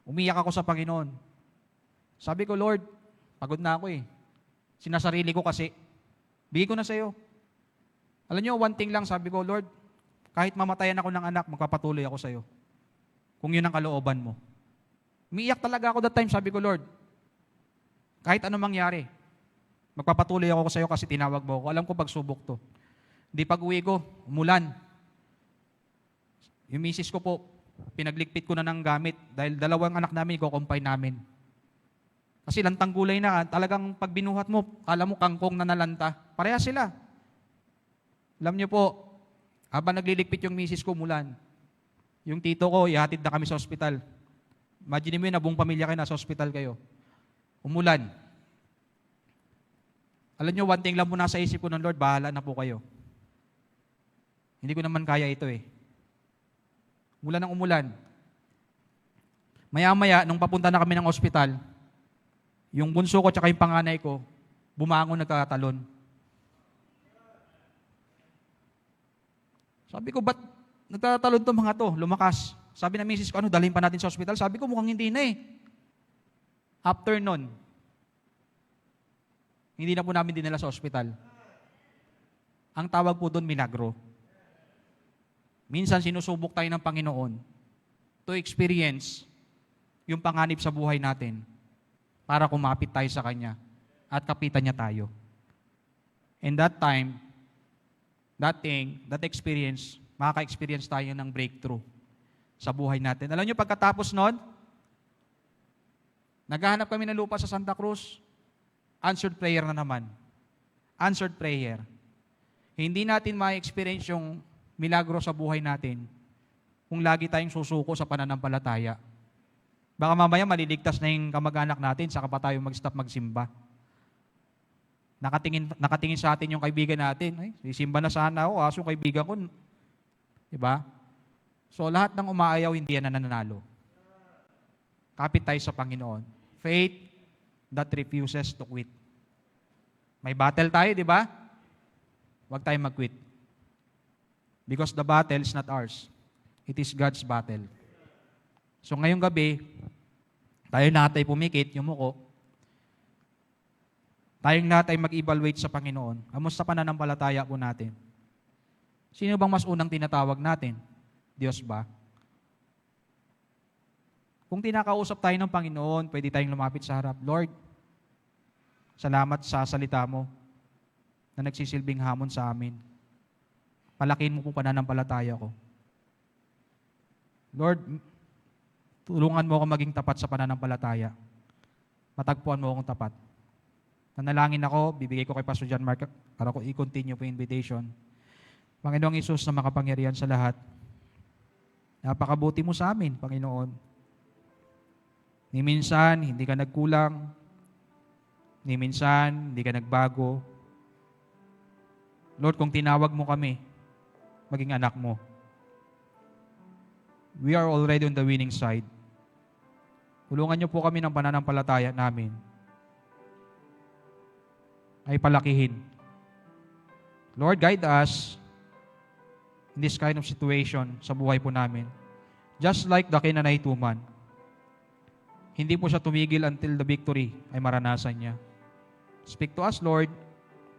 umiyak ako sa Panginoon. Sabi ko, Lord, pagod na ako eh. Sinasarili ko kasi, bigay ko na sa iyo. Alam niyo, one thing lang, sabi ko, Lord, kahit mamatayan ako ng anak, magpapatuloy ako sa iyo. Kung yun ang kalooban mo. Umiiyak talaga ako that time, sabi ko, Lord, kahit anong mangyari, magpapatuloy ako sa iyo kasi tinawag mo ako. Alam ko pagsubok to. Di pag-uwi ko, umulan. Yung misis ko po, pinagligpit ko na ng gamit dahil 2 anak namin, i-confine namin. Kasi lantang gulay na, talagang pag binuhat mo, kala mo kangkong na nalanta. Pareha sila. Alam niyo po, habang nagliligpit yung misis ko, umulan. Yung tito ko, ihatid na kami sa ospital. Imagine mo yun, na buong pamilya kayo nasa ospital kayo. Umulan. Alam niyo, one thing lang po nasa isip ko ng Lord, bahala na po kayo. Hindi ko naman kaya ito eh. Umulan ng umulan. Maya-maya, nung papunta na kami ng ospital, yung bunso ko tsaka yung panganay ko, bumangon nagkakatalon. Sabi ko, ba't nagtatalon to mga to? Lumakas. Sabi na misis ko, ano, dalhin pa natin sa ospital? Sabi ko, mukhang hindi na eh. After nun, hindi na po namin dinala sa ospital. Ang tawag po doon, milagro. Minsan sinusubok tayo ng Panginoon to experience yung panganib sa buhay natin para kumapit tayo sa Kanya at kapitan niya tayo. And that time, that experience, makaka-experience tayo ng breakthrough sa buhay natin. Alam niyo, pagkatapos nun, naghahanap kami ng lupa sa Santa Cruz, answered prayer na naman. Answered prayer. Hindi natin ma-experience yung milagro sa buhay natin kung lagi tayong susuko sa pananampalataya. Baka mamaya maliligtas na yung kamag-anak natin, saka pa tayo mag-stop magsimba. Nakatingin sa atin yung kaibigan natin. Ay, sisimba na sana ako, aso kaibigan ko. Diba? So lahat ng umaayaw, hindi yan nananalo. Kapit tayo sa Panginoon. Faith that refuses to quit. May battle tayo, di ba? Huwag tayong mag-quit. Because the battle is not ours. It is God's battle. So ngayong gabi, tayo lahat ay pumikit, yumuko. Tayong lahat ay mag-evaluate sa Panginoon. Kamusta pananampalataya po natin? Sino bang mas unang tinatawag natin? Diyos ba? Kung tinakausap tayo ng Panginoon, pwede tayong lumapit sa harap. Lord, salamat sa salita mo na nagsisilbing hamon sa amin. Palakin mo po pananampalataya ko. Lord, tulungan mo ako maging tapat sa pananampalataya. Matagpuan mo akong tapat. Nanalangin ako, bibigay ko kay Pastor John Mark para ko i-continue po yung invitation. Panginoong Isus na makapangyarihan sa lahat, napakabuti mo sa amin, Panginoon. Ni minsan, hindi ka nagkulang. Ni minsan, hindi ka nagbago. Lord, kung tinawag mo kami, maging anak mo. We are already on the winning side. Tulungan niyo po kami ng pananampalataya namin ay palakihin. Lord, guide us in this kind of situation sa buhay po namin. Just like the Canaanite woman, hindi po siya tumigil until the victory ay maranasan niya. Speak to us, Lord.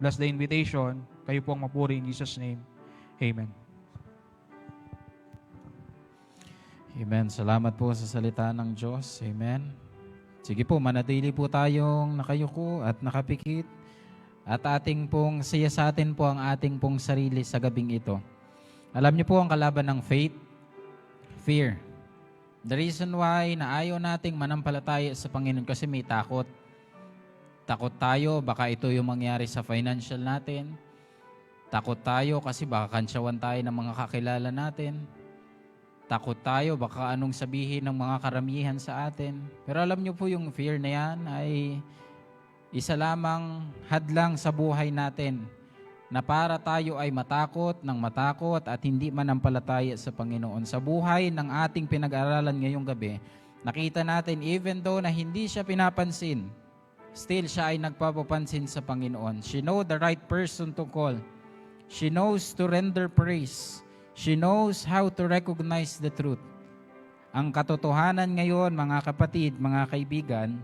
Bless the invitation. Kayo po ang mapuri in Jesus' name. Amen. Amen. Salamat po sa salita ng Diyos. Amen. Sige po, manatili po tayong nakayuko at nakapikit at ating pong siyasatin po ang ating pong sarili sa gabing ito. Alam niyo po ang kalaban ng faith? Fear. The reason why na ayaw nating manampalataya sa Panginoon kasi may takot. Takot tayo, baka ito yung mangyari sa financial natin. Takot tayo kasi baka kansyawan tayo ng mga kakilala natin. Takot tayo, baka anong sabihin ng mga karamihan sa atin. Pero alam niyo po yung fear na yan ay isa lamang hadlang sa buhay natin na para tayo ay matakot ng matakot at hindi manampalataya sa Panginoon. Sa buhay ng ating pinag-aralan ngayong gabi, nakita natin even though na hindi siya pinapansin, still siya ay nagpapapansin sa Panginoon. She know the right person to call. She knows to render praise. She knows how to recognize the truth. Ang katotohanan ngayon, mga kapatid, mga kaibigan,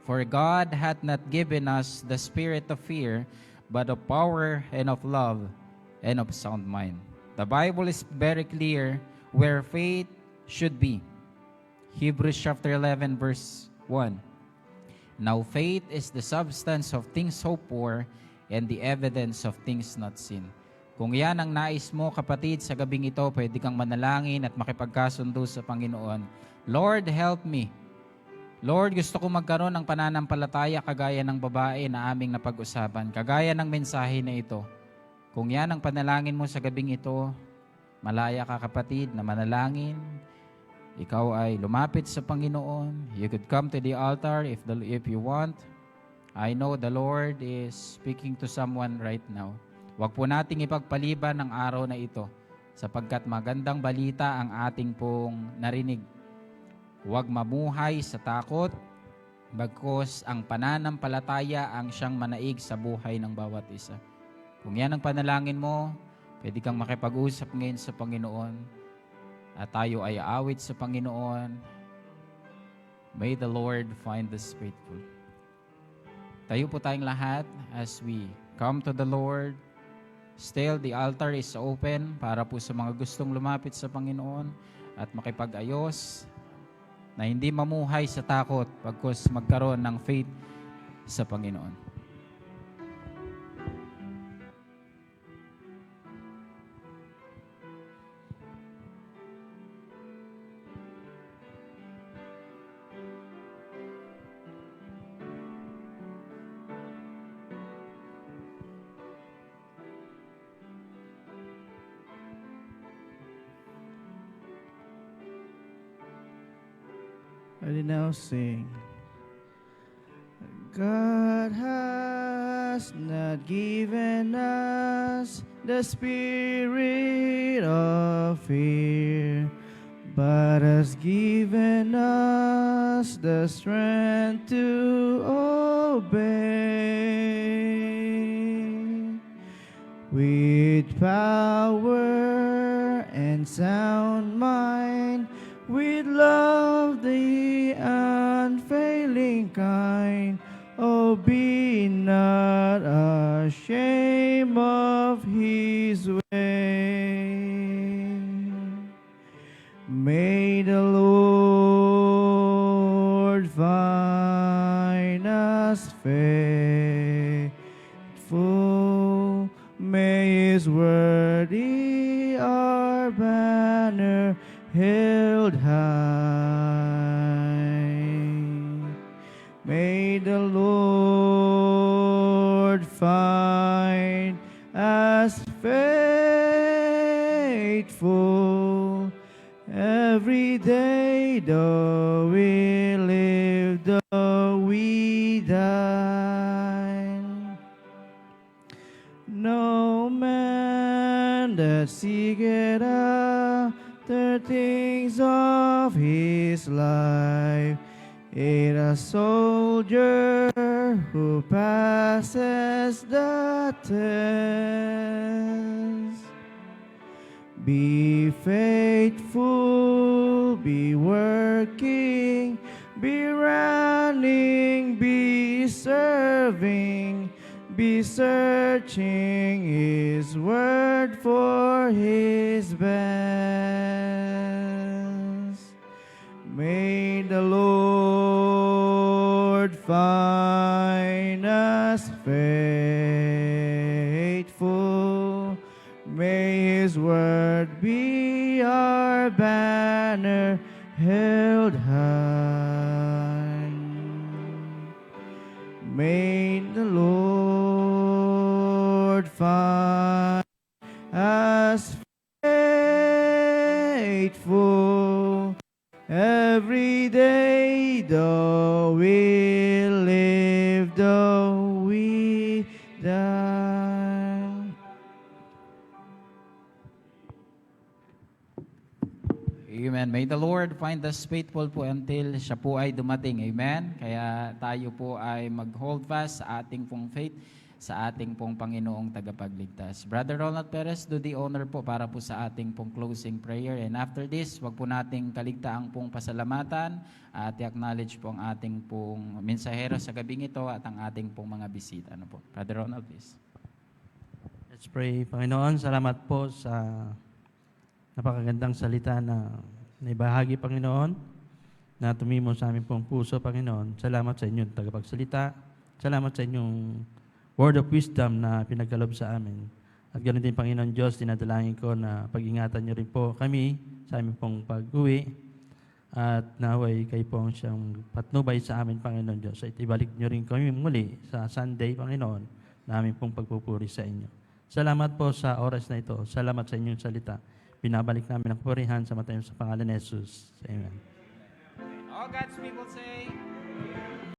for God hath not given us the spirit of fear, but of power and of love and of sound mind. The Bible is very clear where faith should be. Hebrews chapter 11 verse 1. Now faith is the substance of things hoped for and the evidence of things not seen. Kung yan ang nais mo, kapatid, sa gabing ito, pwede kang manalangin at makipagkasundo sa Panginoon. Lord, help me. Lord, gusto ko magkaroon ng pananampalataya kagaya ng babae na aming napag-usapan, kagaya ng mensahe na ito. Kung yan ang panalangin mo sa gabing ito, malaya ka, kapatid, na manalangin. Ikaw ay lumapit sa Panginoon. You could come to the altar if you want. I know the Lord is speaking to someone right now. Huwag po nating ipagpaliban ang araw na ito sapagkat magandang balita ang ating pong narinig. Huwag mamuhay sa takot, bagkus ang pananampalataya ang siyang manaig sa buhay ng bawat isa. Kung yan ang panalangin mo, pwede kang makipag-usap ngayon sa Panginoon at tayo ay aawit sa Panginoon. May the Lord find us faithful. Tayo po tayong lahat as we come to the Lord. Still, the altar is open para po sa mga gustong lumapit sa Panginoon at makipag-ayos na hindi mamuhay sa takot pagkus magkaroon ng faith sa Panginoon. I now sing. God has not given us the spirit of fear, but has given us the strength to obey. With power and sound mind, with love the unfailing kind, oh, be not ashamed of His way. May the Lord find us faithful. May His word be our banner held high. May the Lord find us faithful every day, though we live, though we die. No man that seeketh after things of his life is a soldier who passes the test. Be faithful, be working, be running, be serving, be searching His word for His best. May the Lord find us faithful. May His word be our banner held high. May the Lord find us faithful every day, though we live, though we die. Amen. May the Lord find us faithful po until siya po ay dumating. Amen. Kaya tayo po ay mag-hold fast sa ating pong faith, sa ating pong Panginoong tagapagligtas. Brother Ronald Perez, do the honor po para po sa ating pong closing prayer. And after this, wag po nating kaligtaang pong pasalamatan at i-acknowledge po ang ating pong mensahero sa gabing ito at ang ating pong mga bisita. Ano po? Brother Ronald, please. Let's pray. Panginoon, salamat po sa napakagandang salita na naibahagi, Panginoon, na tumimo sa aming pong puso, Panginoon. Salamat sa inyong tagapagsalita. Salamat sa inyong word of wisdom na pinagkalob sa amin. At ganoon din, Panginoon Diyos, dinadalangin ko na pag-ingatan niyo rin po kami sa aming pong pag-uwi at naway kayo pong siyang patnubay sa amin, Panginoon Diyos. At ibalik niyo rin kami muli sa Sunday, Panginoon, na aming pong pagpupuri sa inyo. Salamat po sa oras na ito. Salamat sa inyong salita. Binabalik namin ang purihan sa mata sa pangalan ni Jesus. Amen. All God's people say,